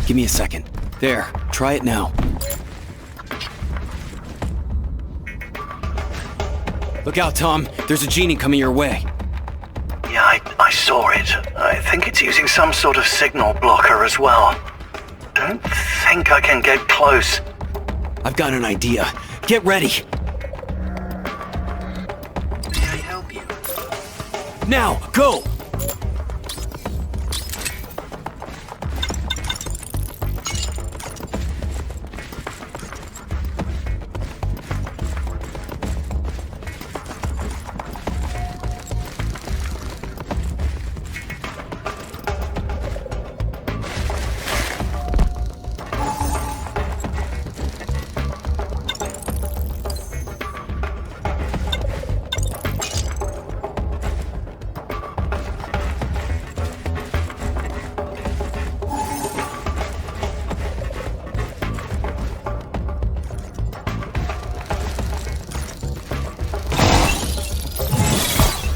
S6: Give me a second. There, try it now. Look out, Tom. There's a genie coming your way.
S8: Yeah, I saw it. I think it's using some sort of signal blocker as well. Don't think I can get close.
S6: I've got an idea. Get ready.
S8: Can I help you?
S6: Now, go!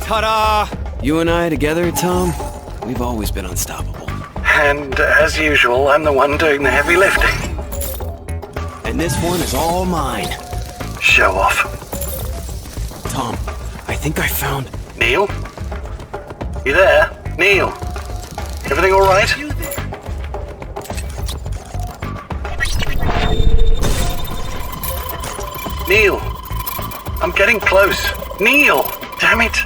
S6: Ta-da! You and I together, Tom? We've always been unstoppable.
S8: And as usual, I'm the one doing the heavy lifting.
S6: And this one is all mine.
S8: Show off.
S6: Tom, I think I found...
S8: Neil? You there? Neil? Everything all right? Neil! I'm getting close. Neil! Damn it!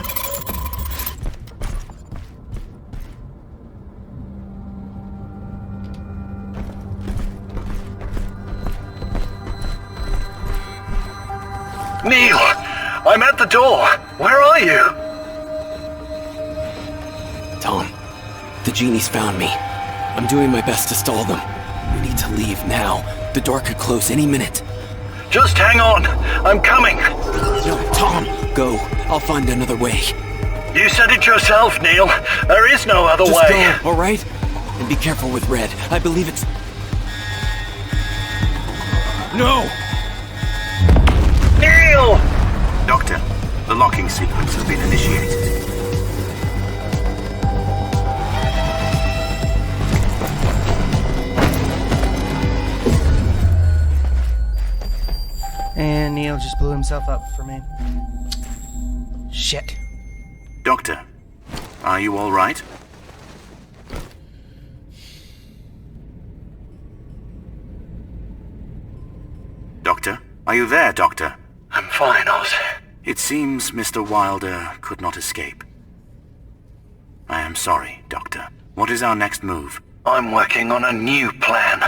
S8: Neil! I'm at the door! Where are you?
S6: Tom, the genies found me. I'm doing my best to stall them. We need to leave now. The door could close any minute.
S8: Just hang on! I'm coming!
S6: No, Tom, go. I'll find another way.
S8: You said it yourself, Neil. There is no other
S6: Just
S8: way.
S6: go, all right? And be careful with Red. I believe it's... No!
S8: Neil!
S3: Doctor, the locking sequence has been initiated.
S1: And Neil just blew himself up for me. Shit.
S3: Doctor, are you all right? Doctor? Are you there, Doctor?
S8: I'm fine, Oz.
S3: It seems Mr. Wilder could not escape. I am sorry, Doctor. What is our next move?
S8: I'm working on a new plan.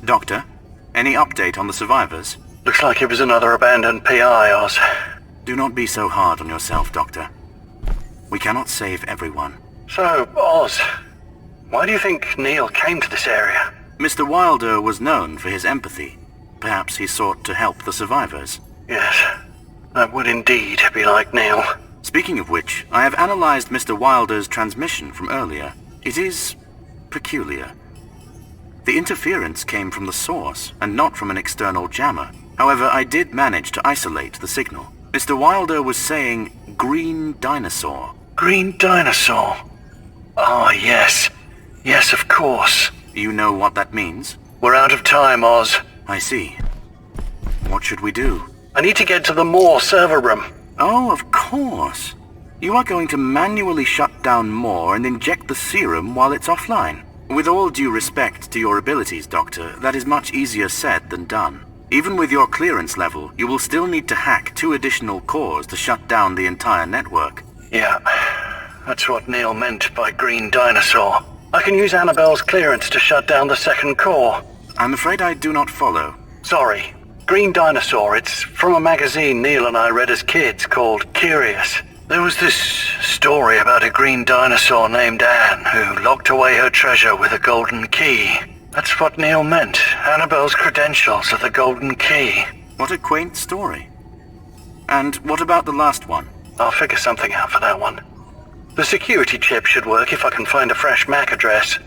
S3: Doctor, any update on the survivors?
S8: Looks like it was another abandoned PI, Oz.
S3: Do Do not be so hard on yourself, Doctor. We cannot save everyone.
S8: So, Oz, why do you think Neil came to this area?
S3: Mr. Wilder was known for his empathy. Perhaps he sought to help the survivors.
S8: Yes, that would indeed be like Neil.
S3: Speaking of which, I have analyzed Mr. Wilder's transmission from earlier. It is peculiar. The interference came from the source, and not from an external jammer. However, I did manage to isolate the signal. Mr. Wilder was saying, "green dinosaur."
S8: Green dinosaur? Ah, yes. Yes, of course.
S3: You know what that means?
S8: We're out of time, Oz.
S3: I see. What should we do?
S8: I need to get to the Moore server room.
S3: Oh, of course. You are going to manually shut down Moore and inject the serum while it's offline. With all due respect to your abilities, Doctor, that is much easier said than done. Even with your clearance level, you will still need to hack 2 additional cores to shut down the entire network.
S8: Yeah, that's what Neil meant by green dinosaur. I can use Annabelle's clearance to shut down the 2nd core.
S3: I'm afraid I do not follow.
S8: Sorry. Green Dinosaur, it's from a magazine Neil and I read as kids called Curious. There was this story about a green dinosaur named Anne who locked away her treasure with a golden key. That's what Neil meant. Annabelle's credentials are the golden key.
S3: What a quaint story. And what about the last one?
S8: I'll figure something out for that one. The security chip should work if I can find a fresh MAC address.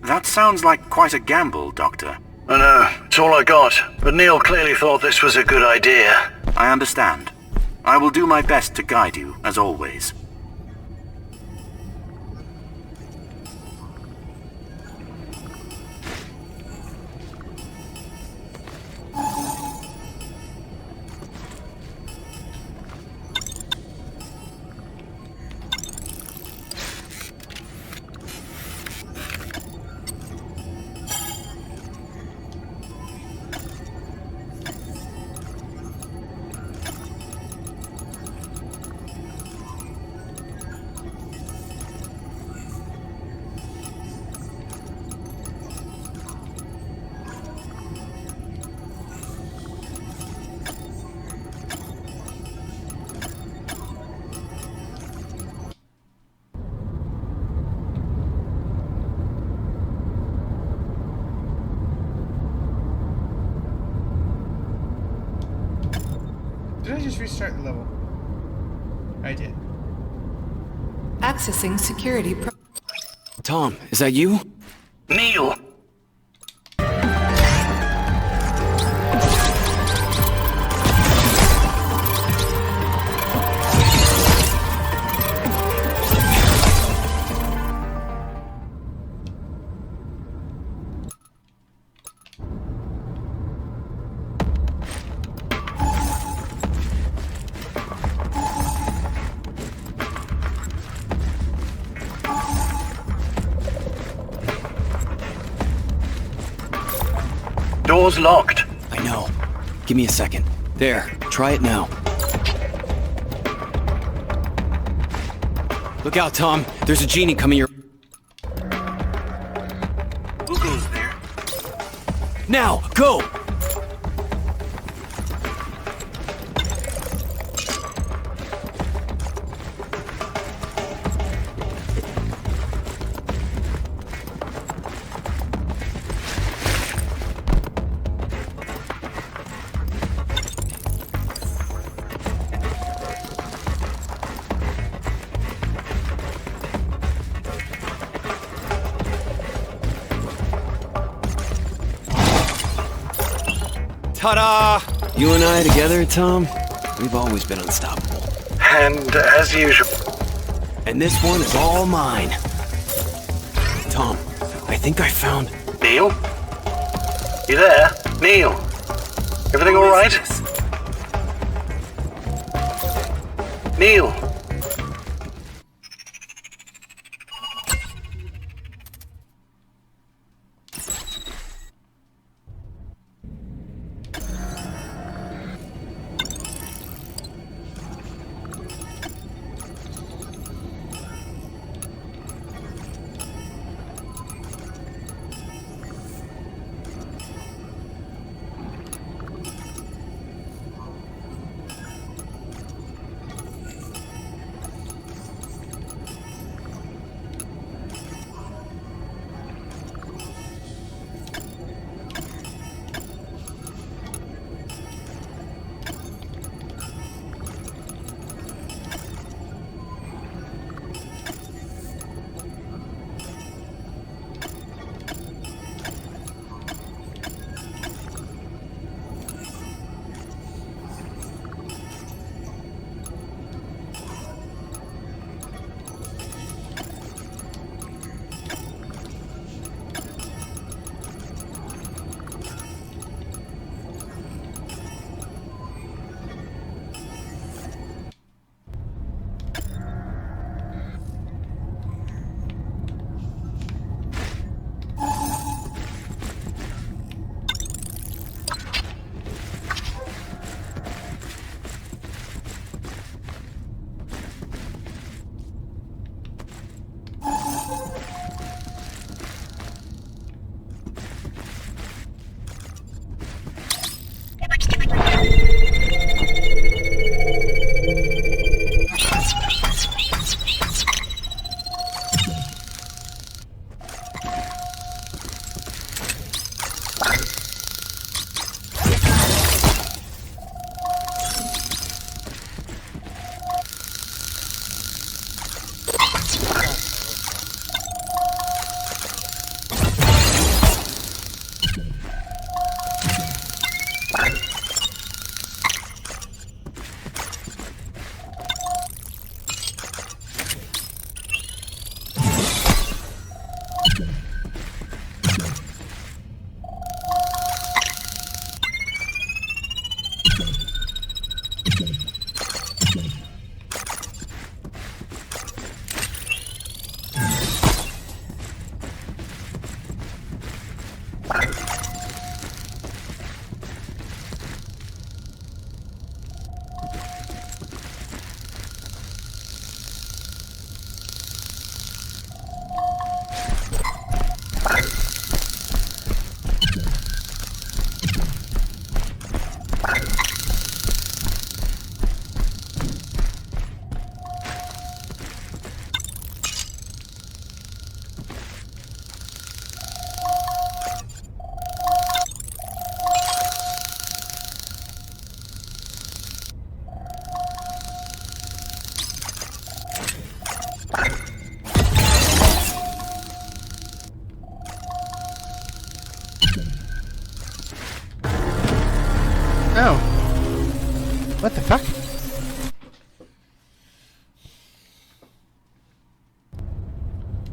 S3: That sounds like quite a gamble, Doctor.
S8: I know, it's all I got, but Neil clearly thought this was a good idea.
S3: I understand. I will do my best to guide you, as always.
S1: Did I just restart the level? I did.
S2: Accessing security.
S6: Tom, is that you?
S8: Neil! Door's locked.
S6: I know. Give me a second. There, try it now. Look out, Tom. There's a genie coming your...
S3: Who goes there?
S6: Now, go! Ta-da! You and I together, Tom? We've always been unstoppable.
S8: And as usual.
S6: And this one is all mine. Tom, I think I found...
S8: Neil? You there? Neil? Everything all right? Neil?
S1: What the fuck?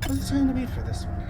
S1: What's the time to beat for this one?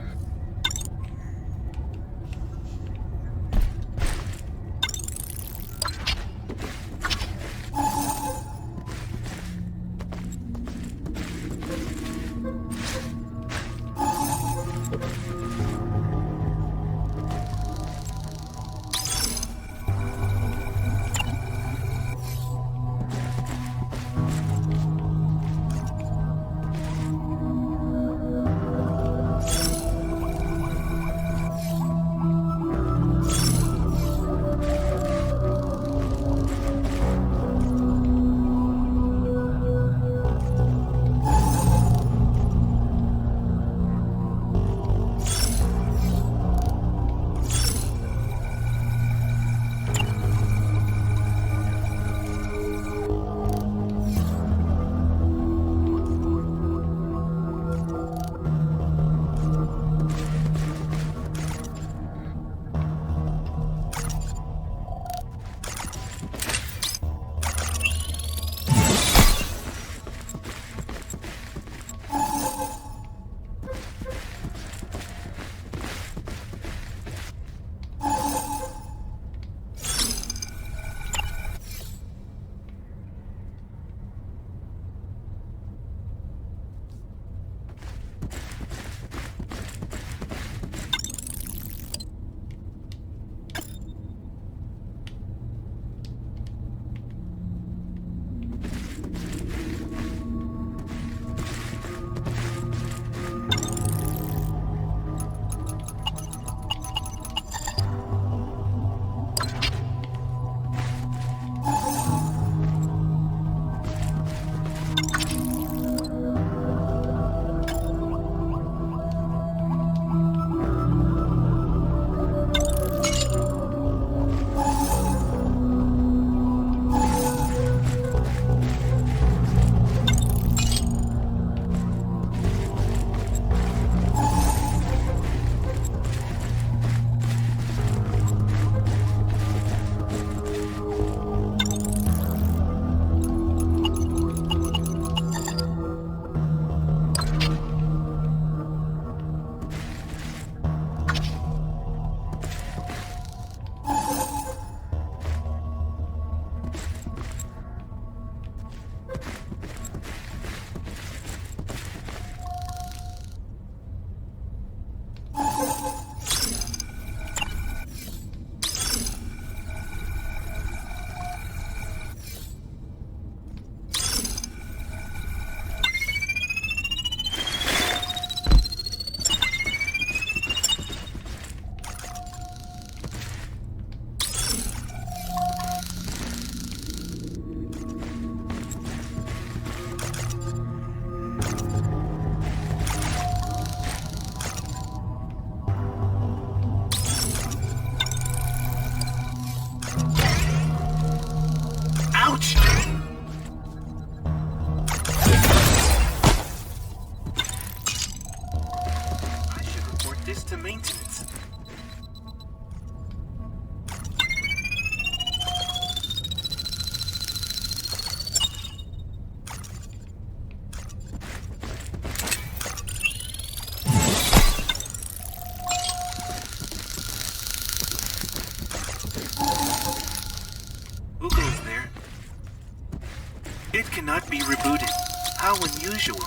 S3: cannot be rebooted. How unusual.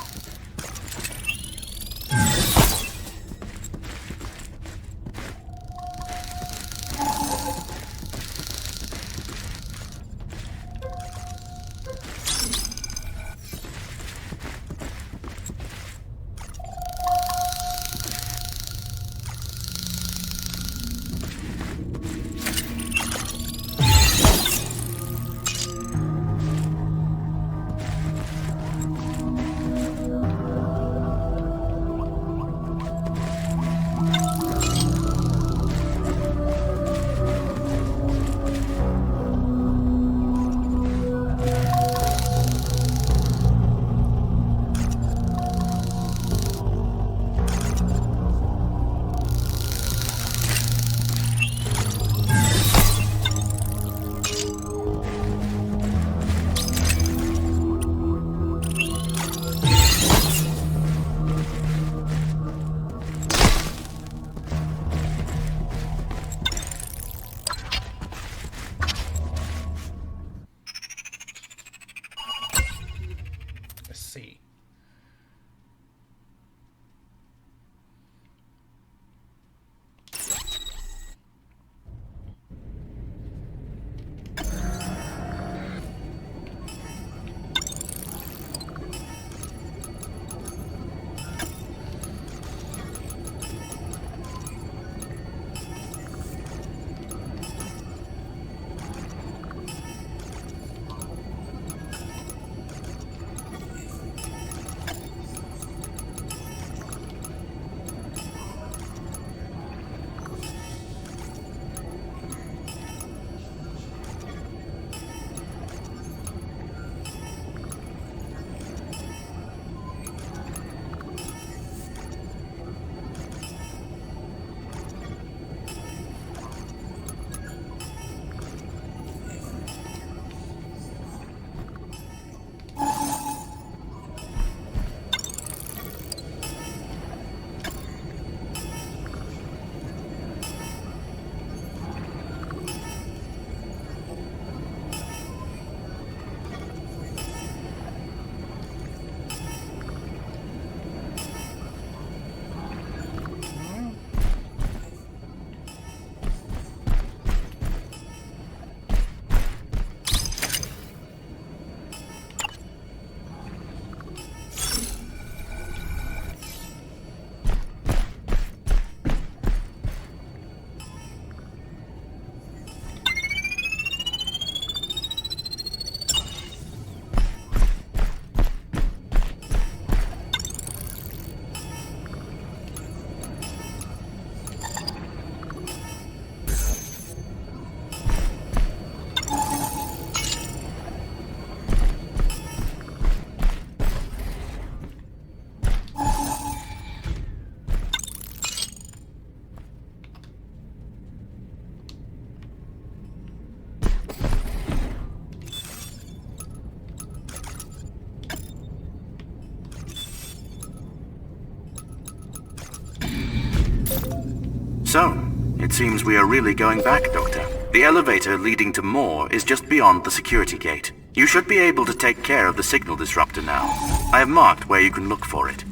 S3: So, it seems we are really going back, Doctor. The elevator leading to more is just beyond the security gate. You should be able to take care of the signal disruptor now. I have marked where you can look for it.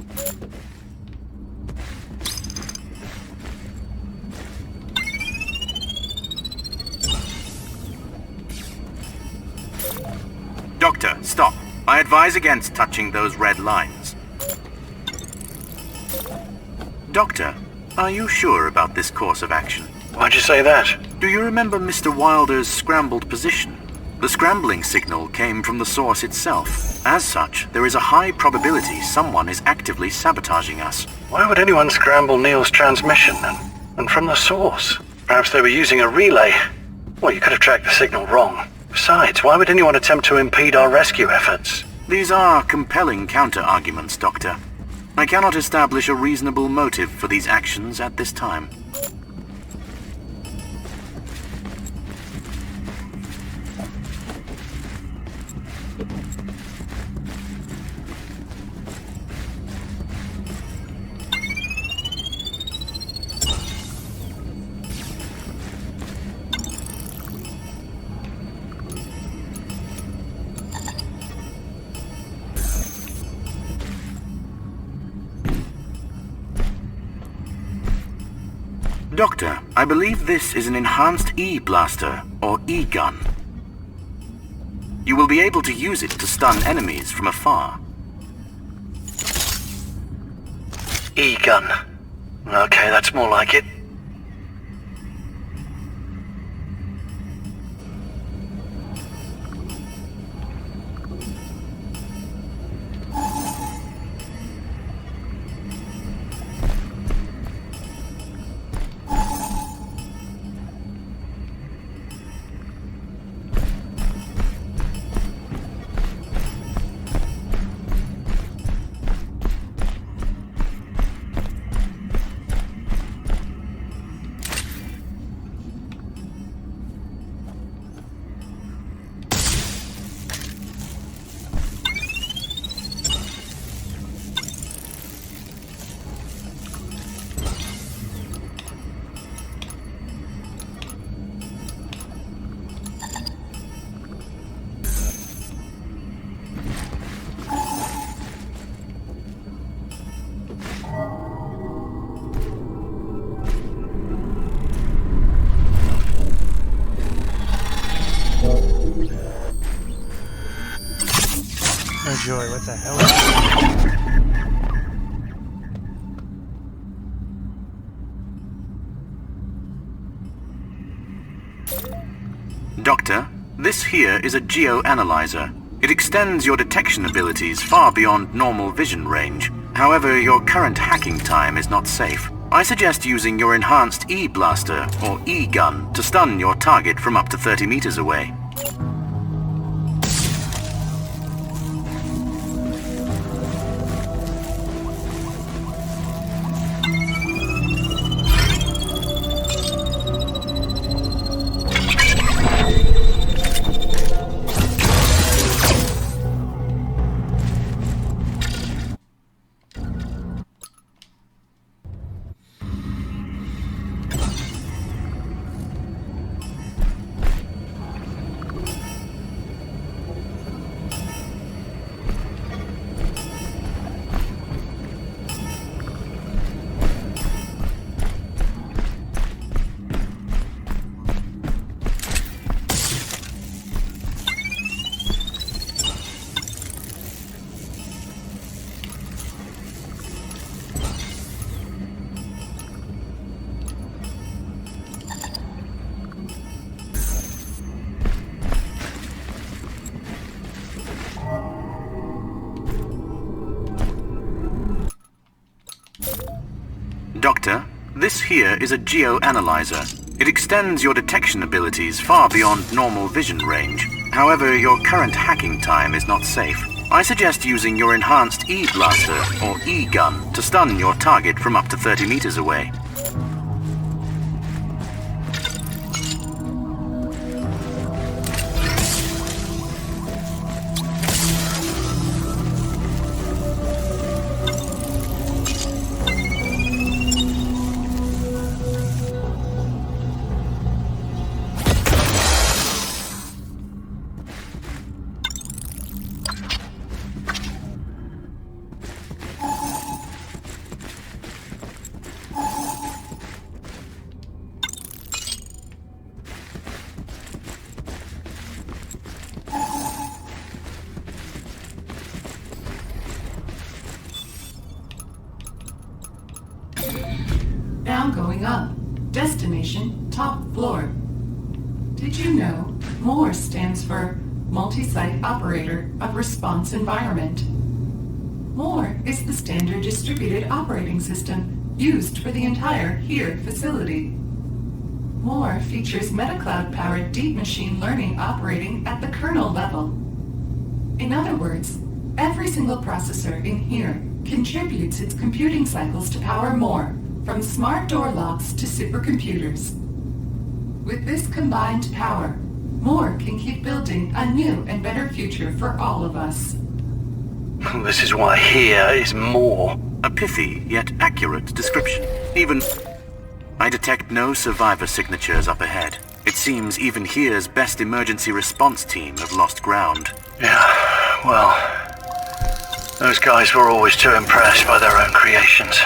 S3: Doctor, stop. I advise against touching those red lines. Doctor, are you sure about this course of action?
S8: Why'd you say that?
S3: Do you remember Mr. Wilder's scrambled position? The scrambling signal came from the source itself. As such, there is a high probability someone is actively sabotaging us.
S8: Why would anyone scramble Neil's transmission and from the source? Perhaps they were using a relay. Well, you could have tracked the signal wrong. Besides, why would anyone attempt to impede our rescue efforts?
S3: These are compelling counter-arguments, Doctor. I cannot establish a reasonable motive for these actions at this time. Doctor, I believe this is an enhanced E-blaster, or E-gun. You will be able to use it to stun enemies from afar.
S8: E-gun. Okay, that's more like it.
S1: Oh joy, what the hell is this?
S3: Doctor, this here is a geo-analyzer. It extends your detection abilities far beyond normal vision range. However, your current hacking time is not safe. I suggest using your enhanced E-blaster, or E-gun, to stun your target from up to 30 meters away. Doctor, this here is a geo-analyzer. It extends your detection abilities far beyond normal vision range. However, your current hacking time is not safe. I suggest using your enhanced E-blaster, or E-gun, to stun your target from up to 30 meters away.
S2: going up. Destination, top floor. Did you know MORE stands for Multi-Site Operator of Response Environment? MORE is the standard distributed operating system used for the entire HERE facility. MORE features MetaCloud-powered deep machine learning operating at the kernel level. In other words, every single processor in HERE contributes its computing cycles to power MORE, from smart door locks to supercomputers. With this combined power, MORE can keep building a new and better future for all of us.
S8: This is why here is more.
S3: A pithy yet accurate description. Even... I detect no survivor signatures up ahead. It seems even here's best emergency response team have lost ground.
S8: Yeah, well, those guys were always too impressed by their own creations.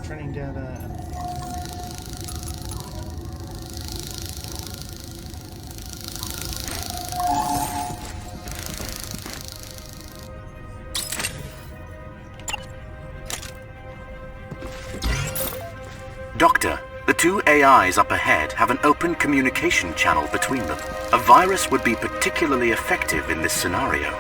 S1: Returning data.
S3: Doctor, the two AIs up ahead have an open communication channel between them. A virus would be particularly effective in this scenario.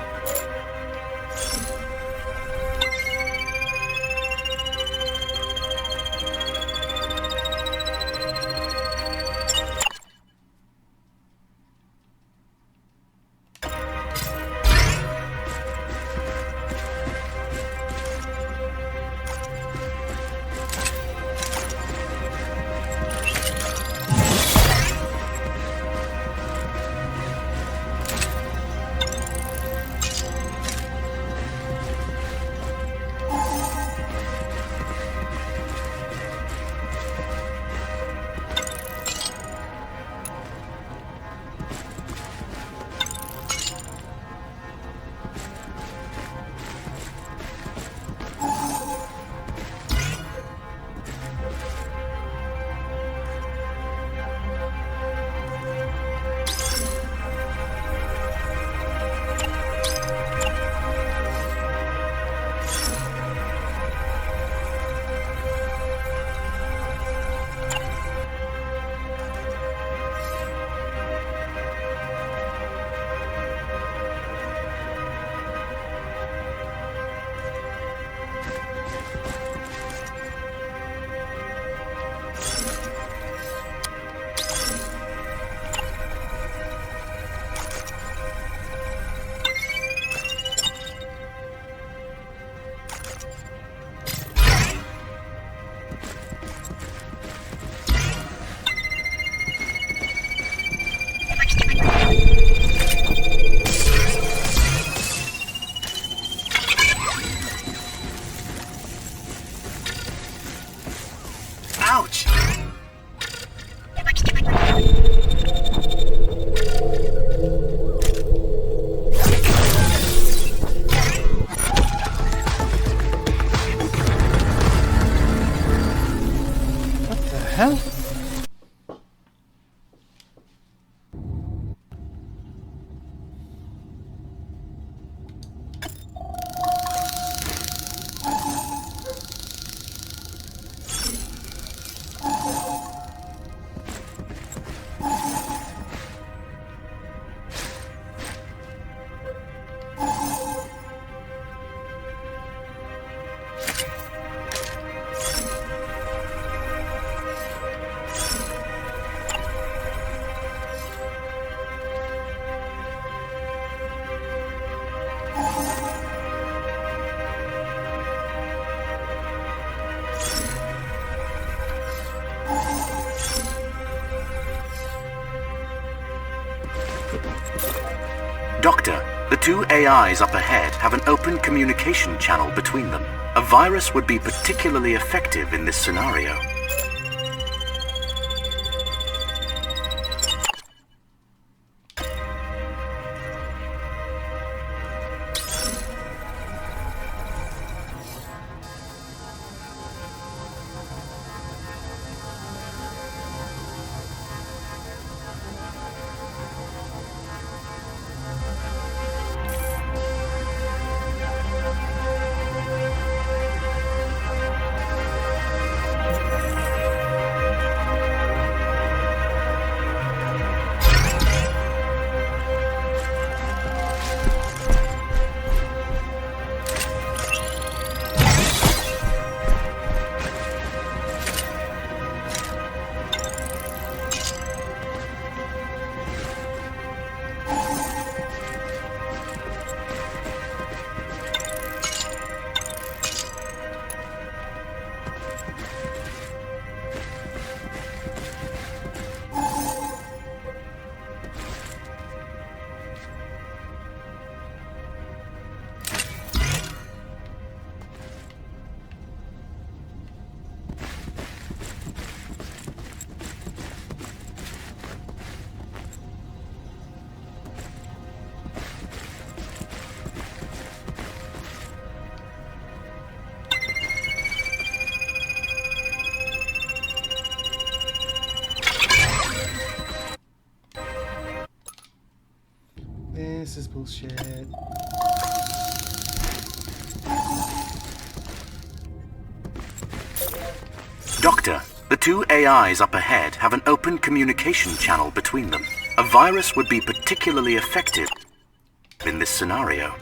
S3: Ouch!
S1: hell?
S3: Doctor, the two AIs up ahead have an open communication channel between them. A virus would be particularly effective in this scenario.
S1: This is bullshit.
S3: Doctor, the two AIs up ahead have an open communication channel between them. A virus would be particularly effective in this scenario.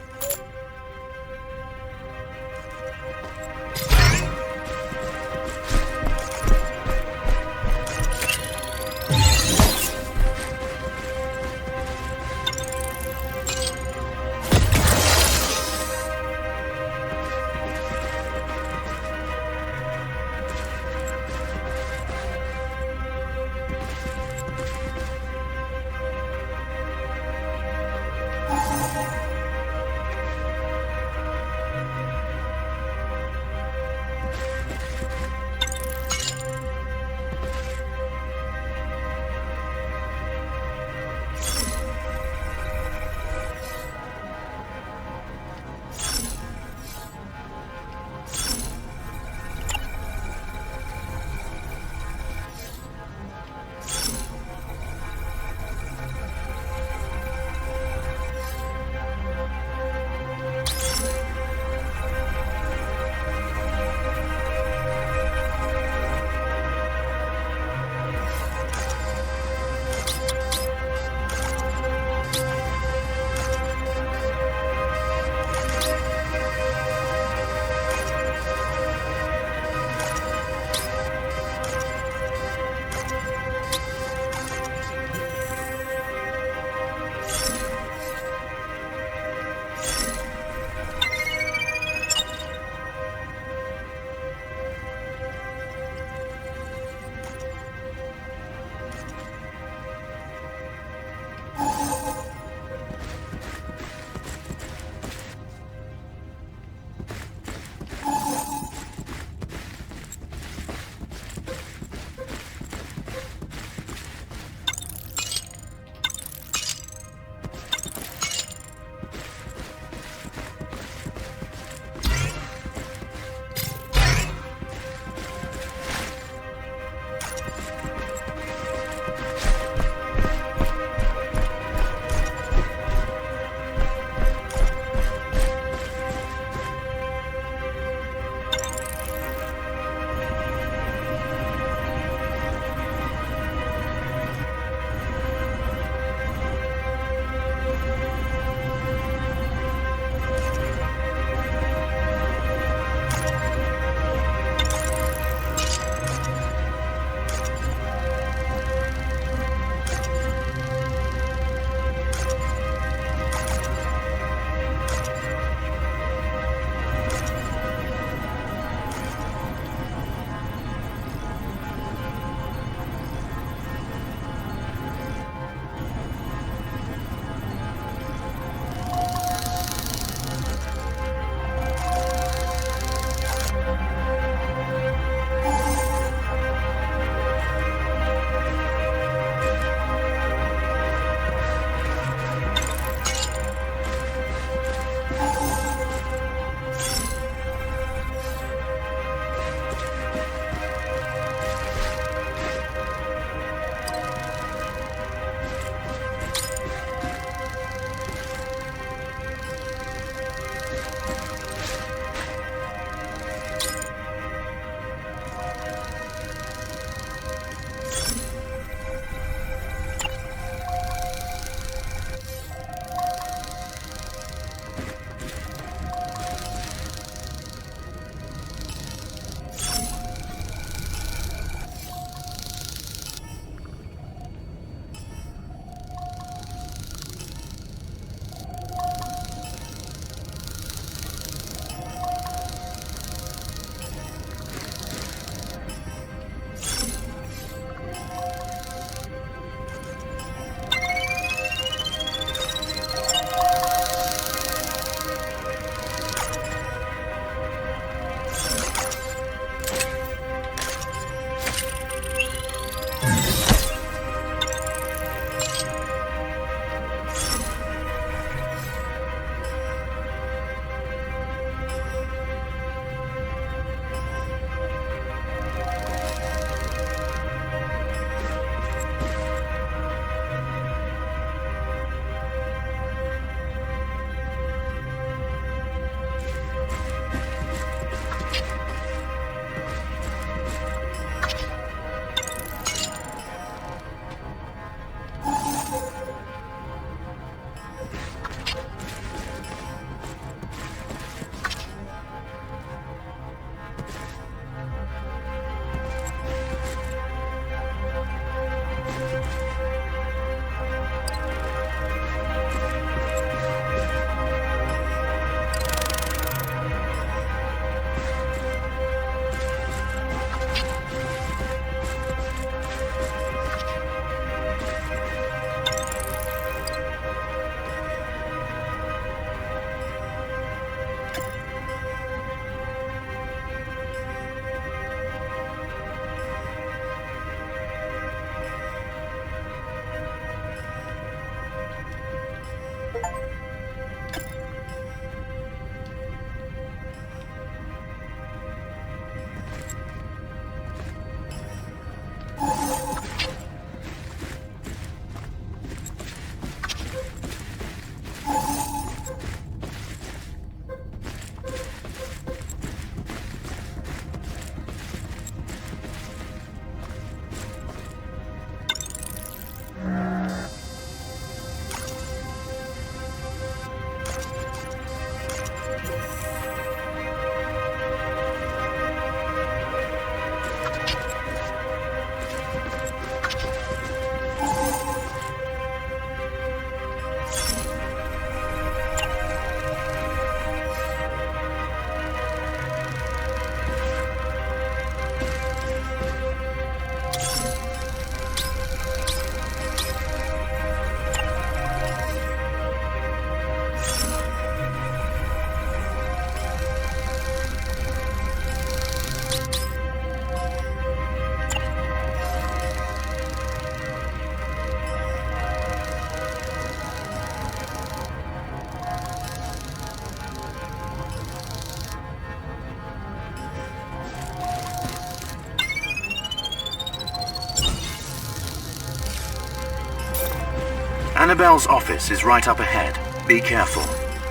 S3: Annabelle's office is right up ahead. Be careful.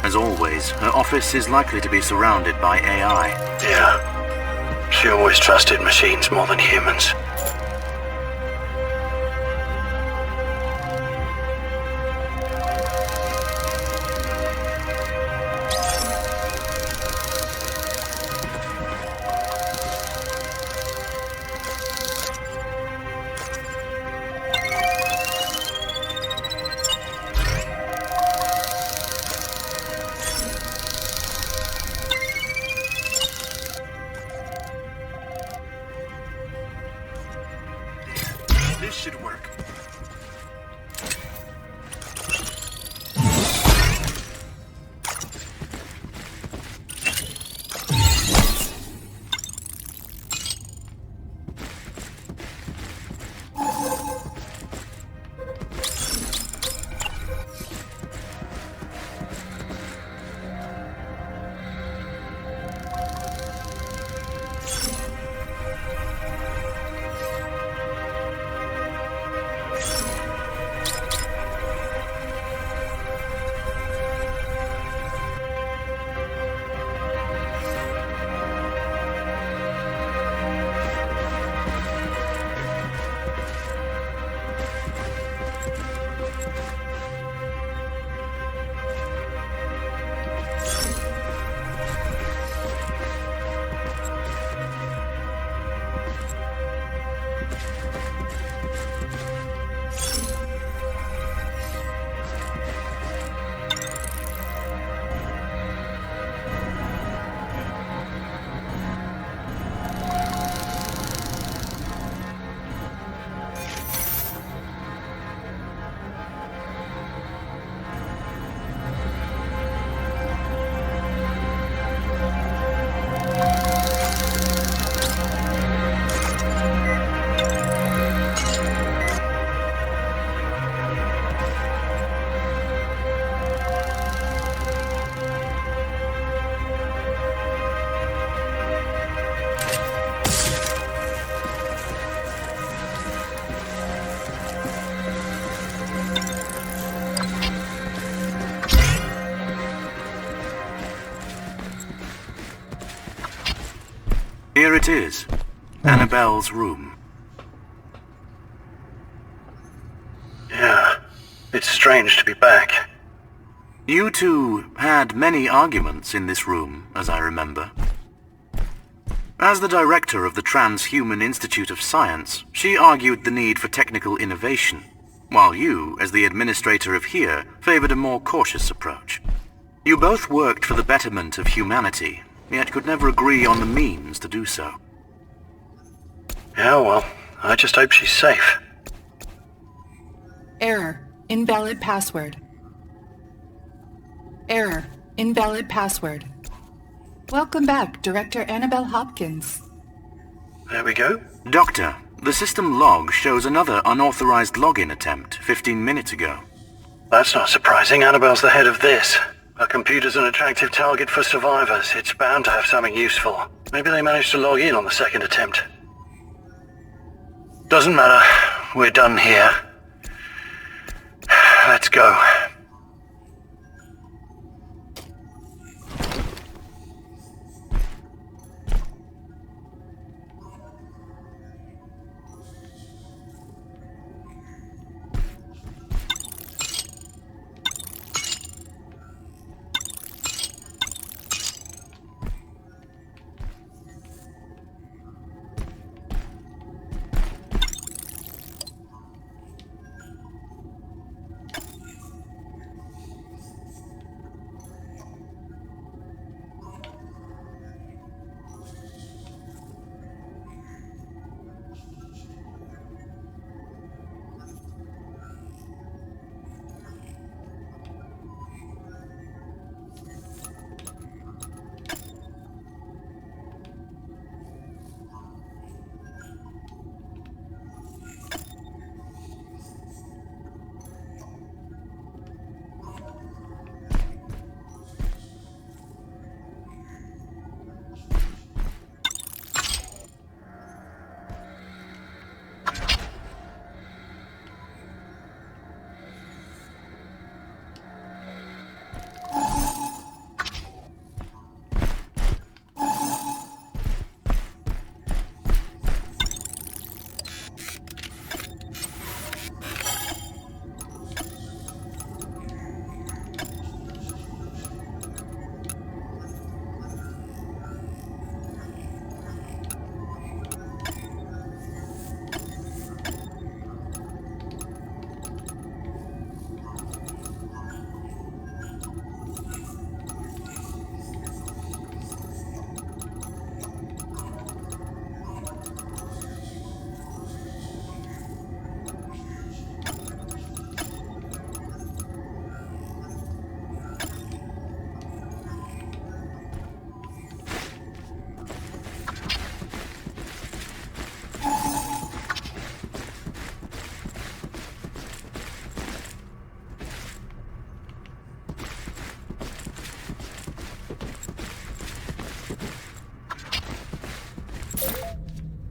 S3: As always, her office is likely to be surrounded by AI.
S8: Yeah. She always trusted machines more than humans.
S3: This should work. Here it is. Annabelle's room.
S8: Yeah. It's strange to be back.
S3: You two had many arguments in this room, as I remember. As the director of the Transhuman Institute of Science, she argued the need for technical innovation, while you, as the administrator of here, favored a more cautious approach. You both worked for the betterment of humanity, yet could never agree on the means to do so.
S8: Yeah, well, I just hope she's safe.
S2: Error. Invalid password. Error. Invalid password. Welcome back, Director Annabelle Hopkins.
S8: There we go.
S3: Doctor, the system log shows another unauthorized login attempt 15 minutes ago.
S8: That's not surprising. Annabelle's the head of this. Her computer's an attractive target for survivors. It's bound to have something useful. Maybe they managed to log in on the second attempt. Doesn't matter. We're done here. Let's go.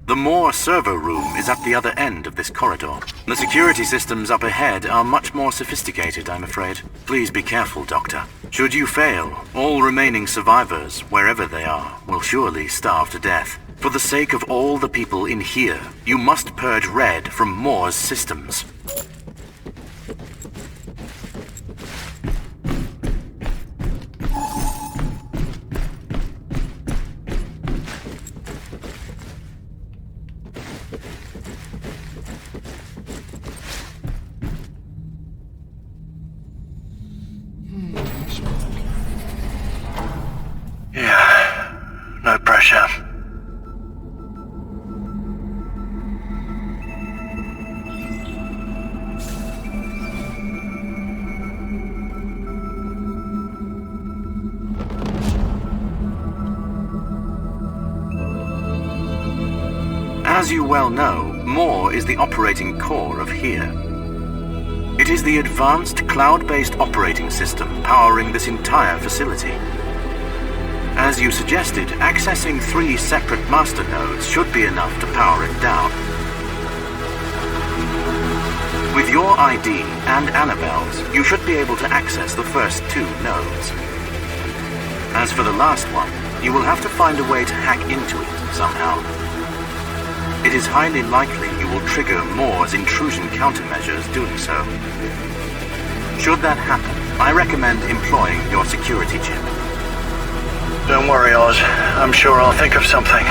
S3: The Moore servo room is at the other end of this corridor. The security systems up ahead are much more sophisticated, I'm afraid. Please be careful, Doctor. Should you fail, all remaining survivors, wherever they are, will surely starve to death. For the sake of all the people in here, you must purge Red from Moore's systems.
S8: Yeah, no pressure.
S3: As you well know, Moore is the operating core of here. It is the advanced cloud-based operating system powering this entire facility. As you suggested, accessing 3 separate master nodes should be enough to power it down. With your ID and Annabelle's, you should be able to access the first 2 nodes. As for the last one, you will have to find a way to hack into it somehow. It is highly likely you will trigger Moore's intrusion countermeasures doing so. Should that happen, I recommend employing your security chip.
S8: Don't worry, Oz. I'm sure I'll think of something.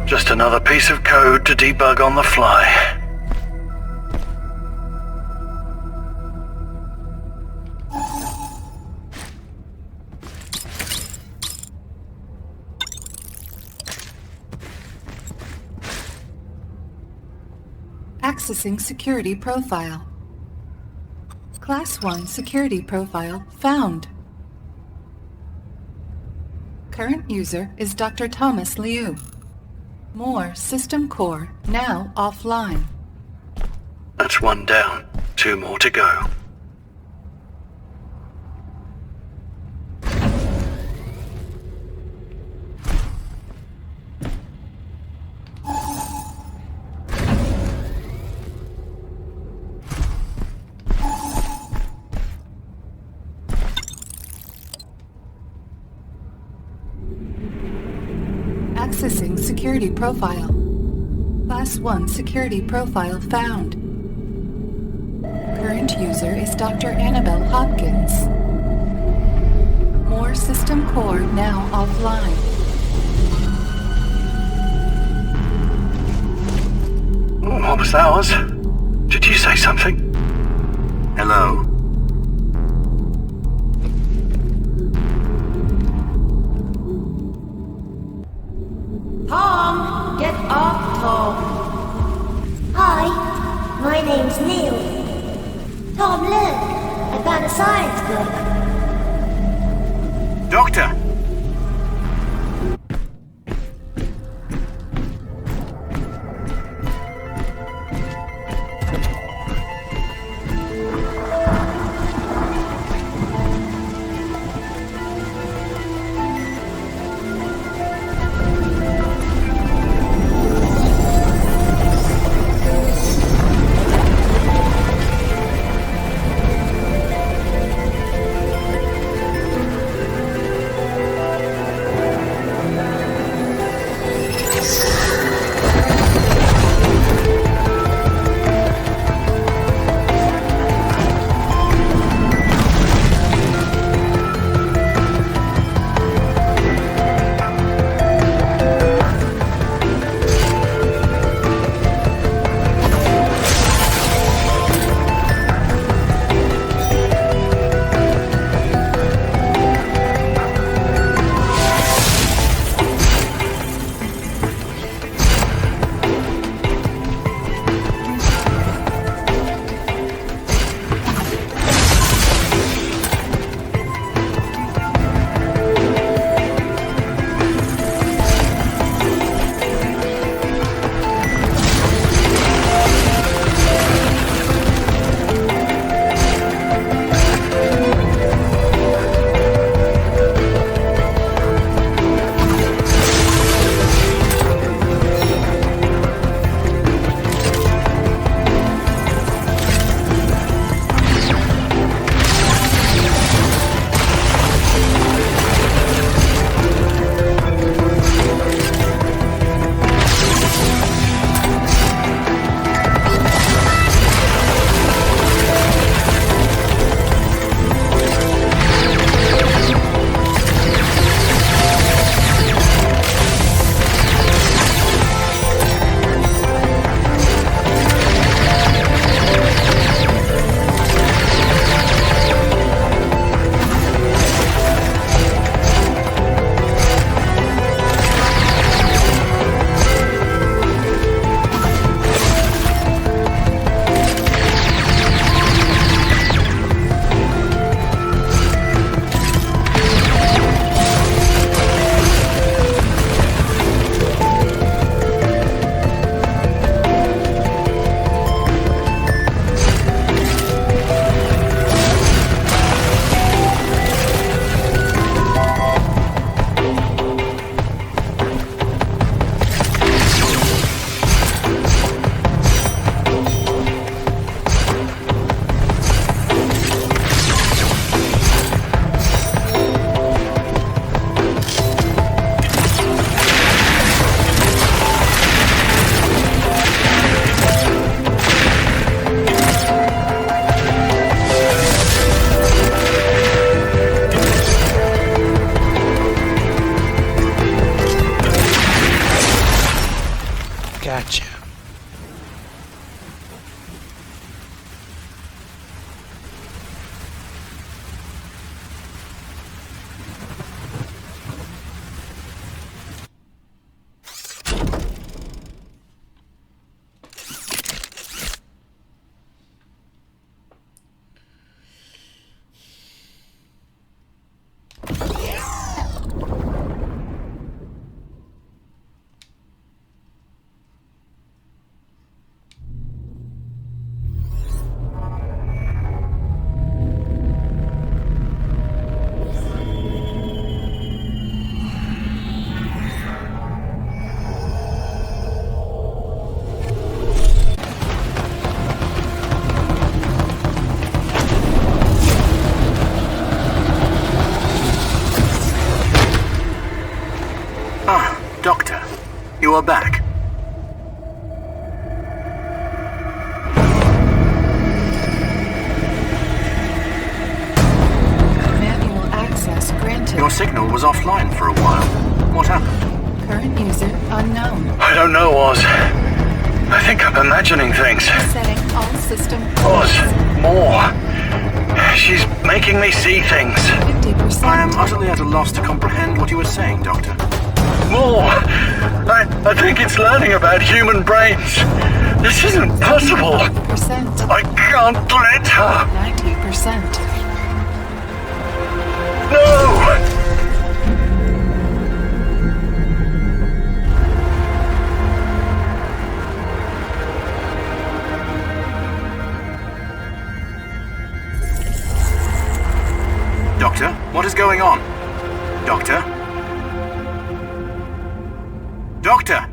S8: Just another piece of code to debug on the fly.
S2: Accessing security profile. Class 1 security profile found. Current user is Dr. Thomas Liu. Moore system core now offline.
S8: That's 1 down. 2 more to go.
S2: Accessing security profile. Class 1 security profile found. Current user is Dr. Annabelle Hopkins. Moore system core now offline.
S8: What was that, Oz? Did you say something?
S3: Hello?
S9: Tom! Get up, Tom! Hi, my name's Neil. Tom, look! I found a science book.
S3: Doctor!
S4: Gotcha.
S3: Doctor, you are back.
S2: Manual access granted.
S3: Your signal was offline for a while. What happened?
S2: Current user unknown.
S8: I don't know, Oz. I think I'm imagining things.
S2: Setting all system
S8: Oz, more. She's making me see things.
S2: 50%.
S3: I am utterly at a loss to comprehend what you were saying, Doctor.
S8: More! I think it's learning about human brains. This isn't possible.
S2: 50%.
S8: I can't let her.
S2: 90%.
S8: No!
S3: Doctor, what is going on? Doctor? Doctor!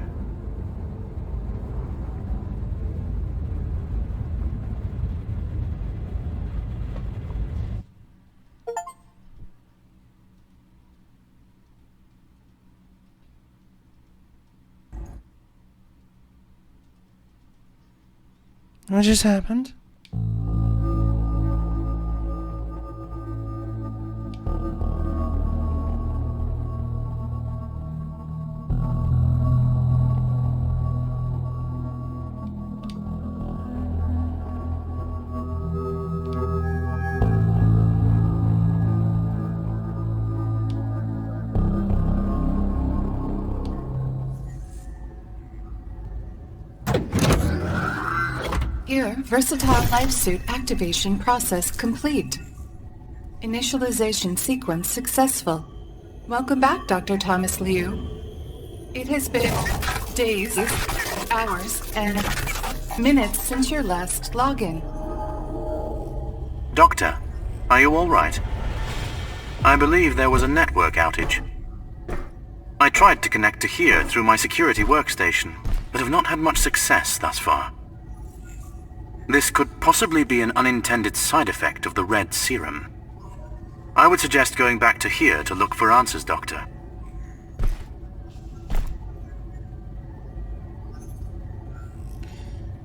S1: What just happened?
S2: Here, versatile life suit activation process complete. Initialization sequence successful. Welcome back, Dr. Thomas Liu. It has been days, hours, and minutes since your last login.
S3: Doctor, are you all right? I believe there was a network outage. I tried to connect to here through my security workstation, but have not had much success thus far. This could possibly be an unintended side effect of the red serum. I would suggest going back to here to look for answers, Doctor.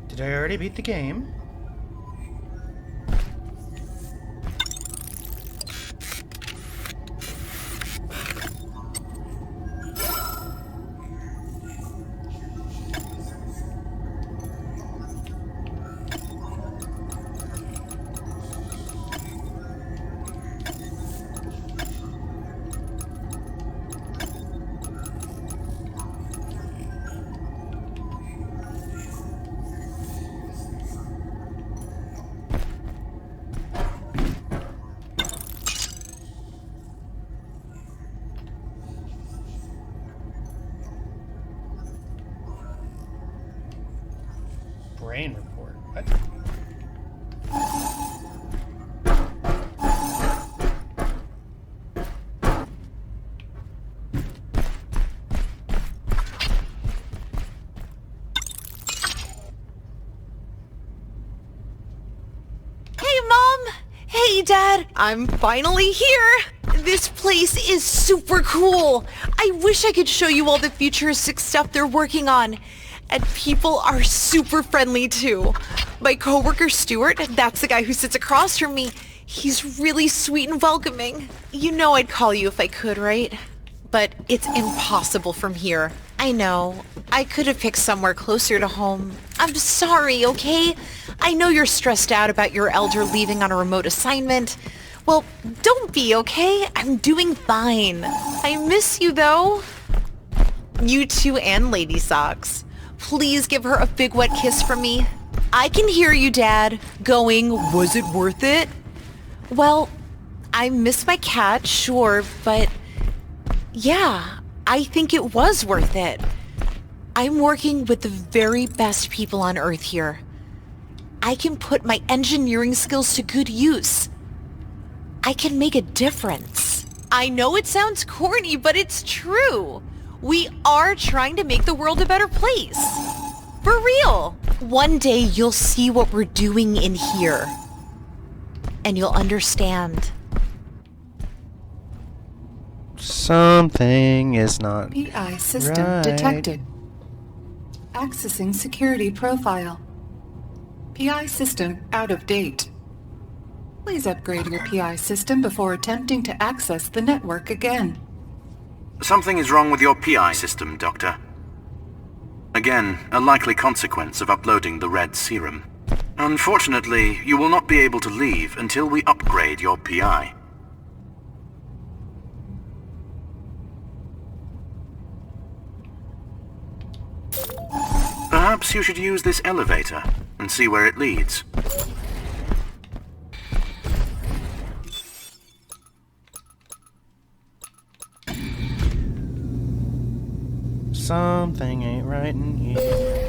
S1: Did I already beat the game? Brain report. What?
S10: Hey, Mom! Hey, Dad! I'm finally here! This place is super cool! I wish I could show you all the futuristic stuff they're working on. And people are super friendly, too. My coworker Stuart, that's the guy who sits across from me, he's really sweet and welcoming. You know I'd call you if I could, right? But it's impossible from here. I know. I could have picked somewhere closer to home. I'm sorry, okay? I know you're stressed out about your elder leaving on a remote assignment. Well, don't be, okay? I'm doing fine. I miss you, though. You too, and Lady Socks. Please give her a big wet kiss from me. I can hear you, Dad, going, was it worth it? Well, I miss my cat, sure, but yeah, I think it was worth it. I'm working with the very best people on Earth here. I can put my engineering skills to good use. I can make a difference. I know it sounds corny, but it's true. We are trying to make the world a better place. For real. One day you'll see what we're doing in here. And you'll understand.
S1: Something is not
S2: PI system
S1: right.
S2: detected. Accessing security profile. PI system out of date. Please upgrade your PI system before attempting to access the network again.
S3: Something is wrong with your PI system, Doctor. Again, a likely consequence of uploading the red serum. Unfortunately, you will not be able to leave until we upgrade your PI. Perhaps you should use this elevator and see where it leads.
S1: Something ain't right in here.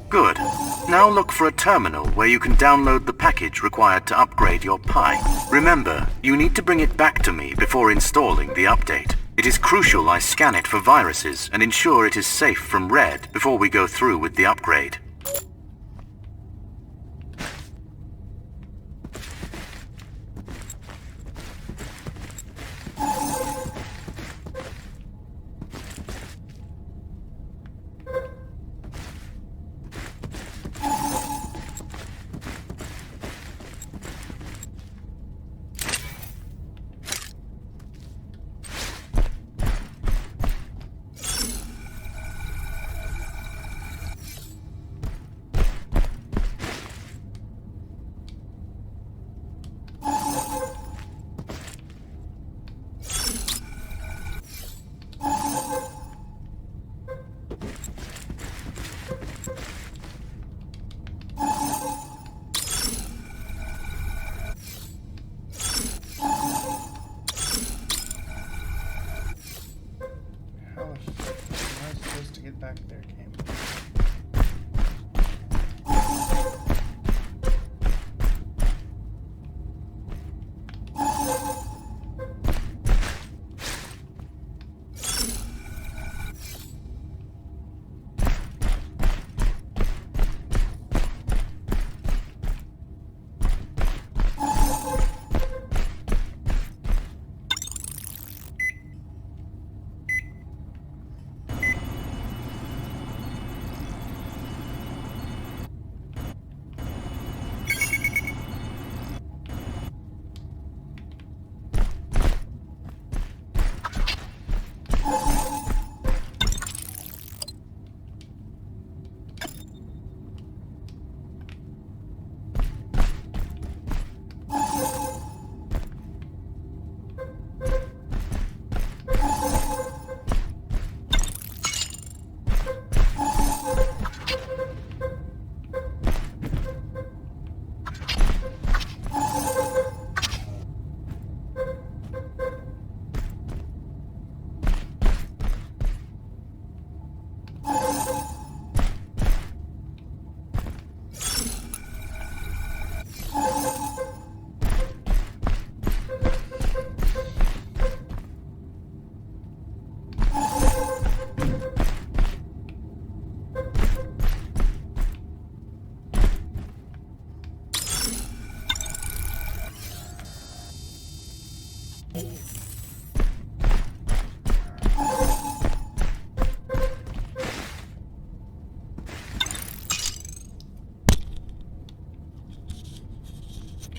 S3: Good. Now look for a terminal where you can download the package required to upgrade your Pi. Remember, you need to bring it back to me before installing the update. It is crucial I scan it for viruses and ensure it is safe from red before we go through with the upgrade.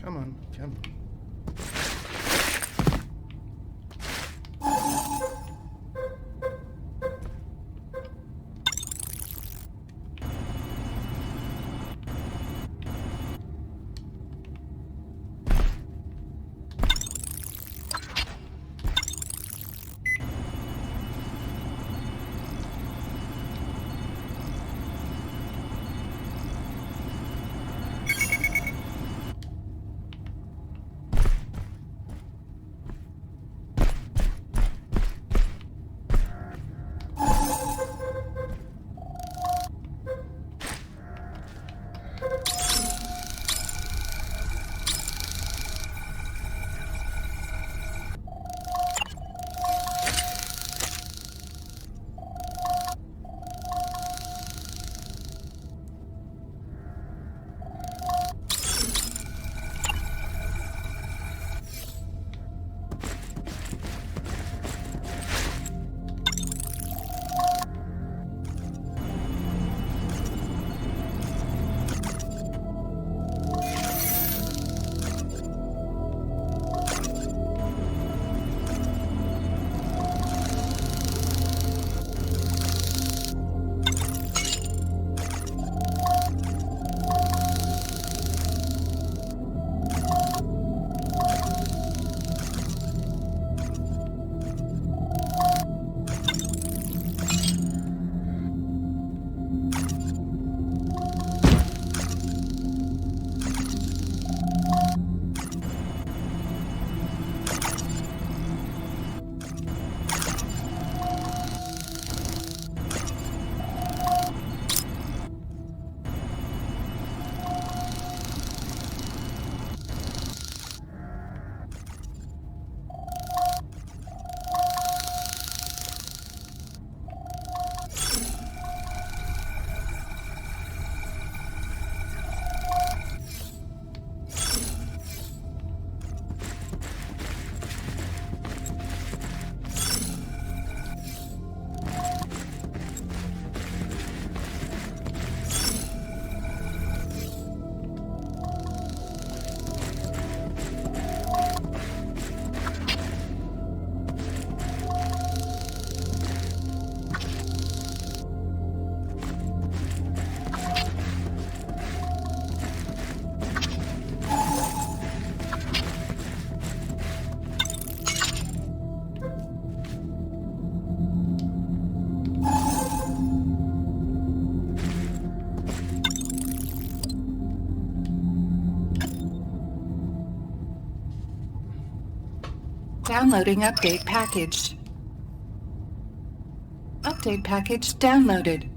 S1: Come on, come on.
S2: Downloading update package. Update package downloaded.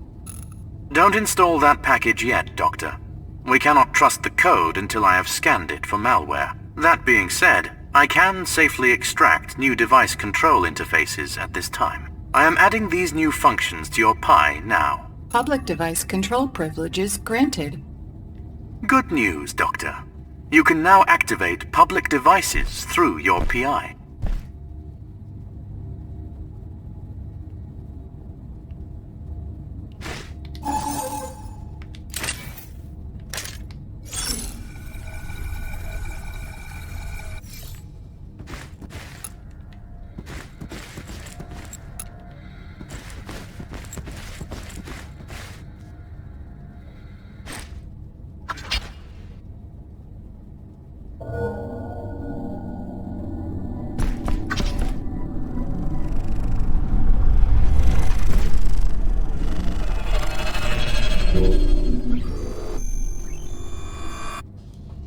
S3: Don't install that package yet, Doctor. We cannot trust the code until I have scanned it for malware. That being said, I can safely extract new device control interfaces at this time. I am adding these new functions to your Pi now.
S2: Public device control privileges granted.
S3: Good news, Doctor. You can now activate public devices through your PI.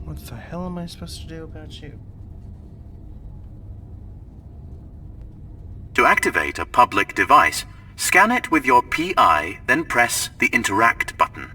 S1: What the hell am I supposed to do about you?
S3: To activate a public device, scan it with your PI, then press the Interact button.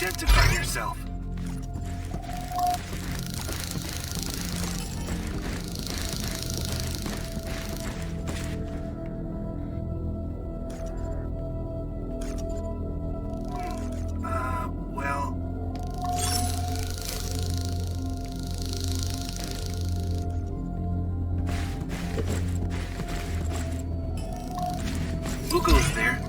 S3: Identify yourself. Well... Google is there.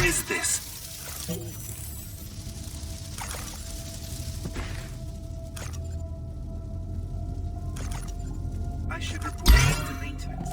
S3: Is this? I should report this to maintenance.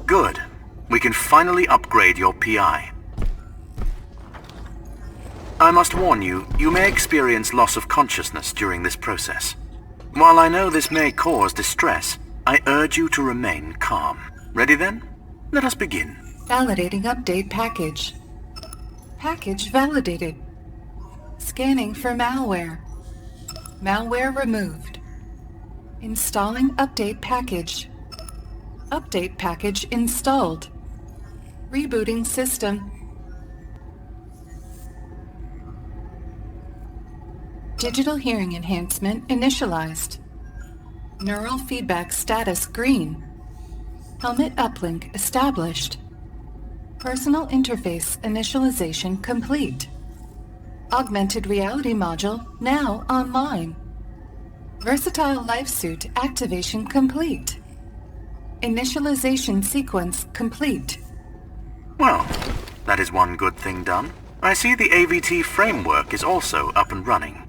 S3: Good. We can finally upgrade your PI. I must warn you, you may experience loss of consciousness during this process. While I know this may cause distress, I urge you to remain calm. Ready then? Let us begin.
S2: Validating update package. Package validated. Scanning for malware. Malware removed. Installing update package. Update package installed. Rebooting system. Digital hearing enhancement initialized. Neural feedback status green. Helmet uplink established. Personal interface initialization complete. Augmented reality module now online. Versatile life suit activation complete. Initialization sequence complete.
S3: Well, that is one good thing done. I see the AVT framework is also up and running.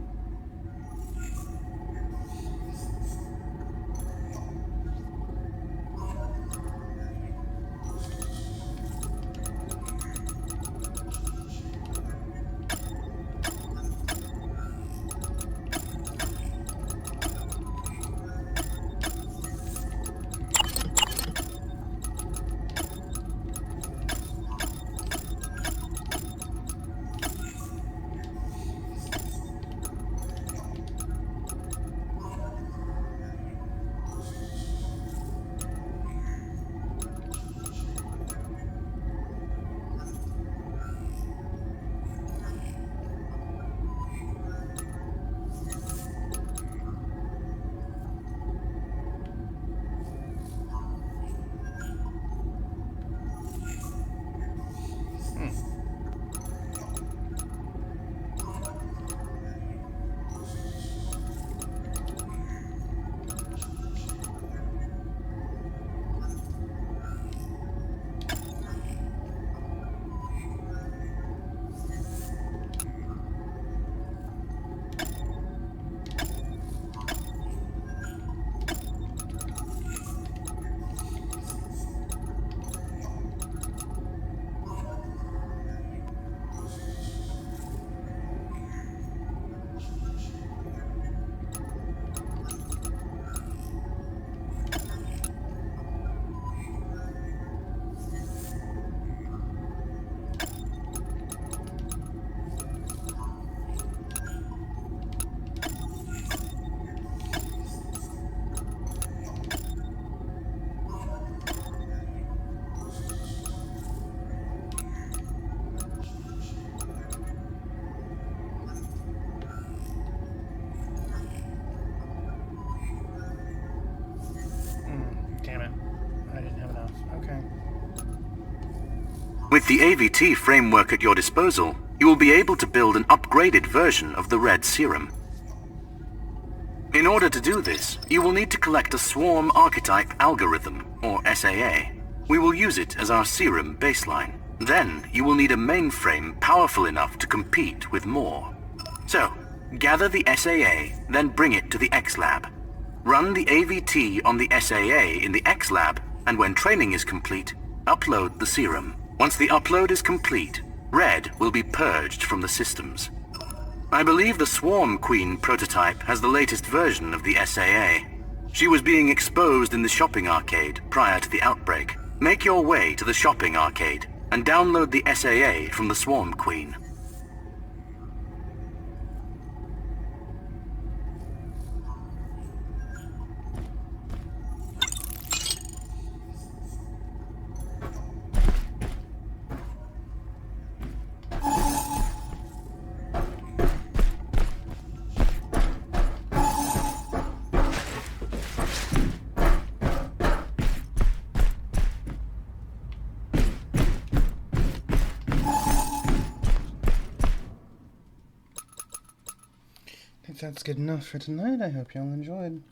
S3: With the AVT framework at your disposal, you will be able to build an upgraded version of the red serum. In order to do this, you will need to collect a swarm archetype algorithm, or SAA. We will use it as our serum baseline. Then, you will need a mainframe powerful enough to compete with more. So, gather the SAA, then bring it to the X-Lab. Run the AVT on the SAA in the X-Lab, and when training is complete, upload the serum. Once the upload is complete, Red will be purged from the systems. I believe the Swarm Queen prototype has the latest version of the SAA. She was being exposed in the shopping arcade prior to the outbreak. Make your way to the shopping arcade and download the SAA from the Swarm Queen.
S1: That's good enough for tonight. I hope y'all enjoyed.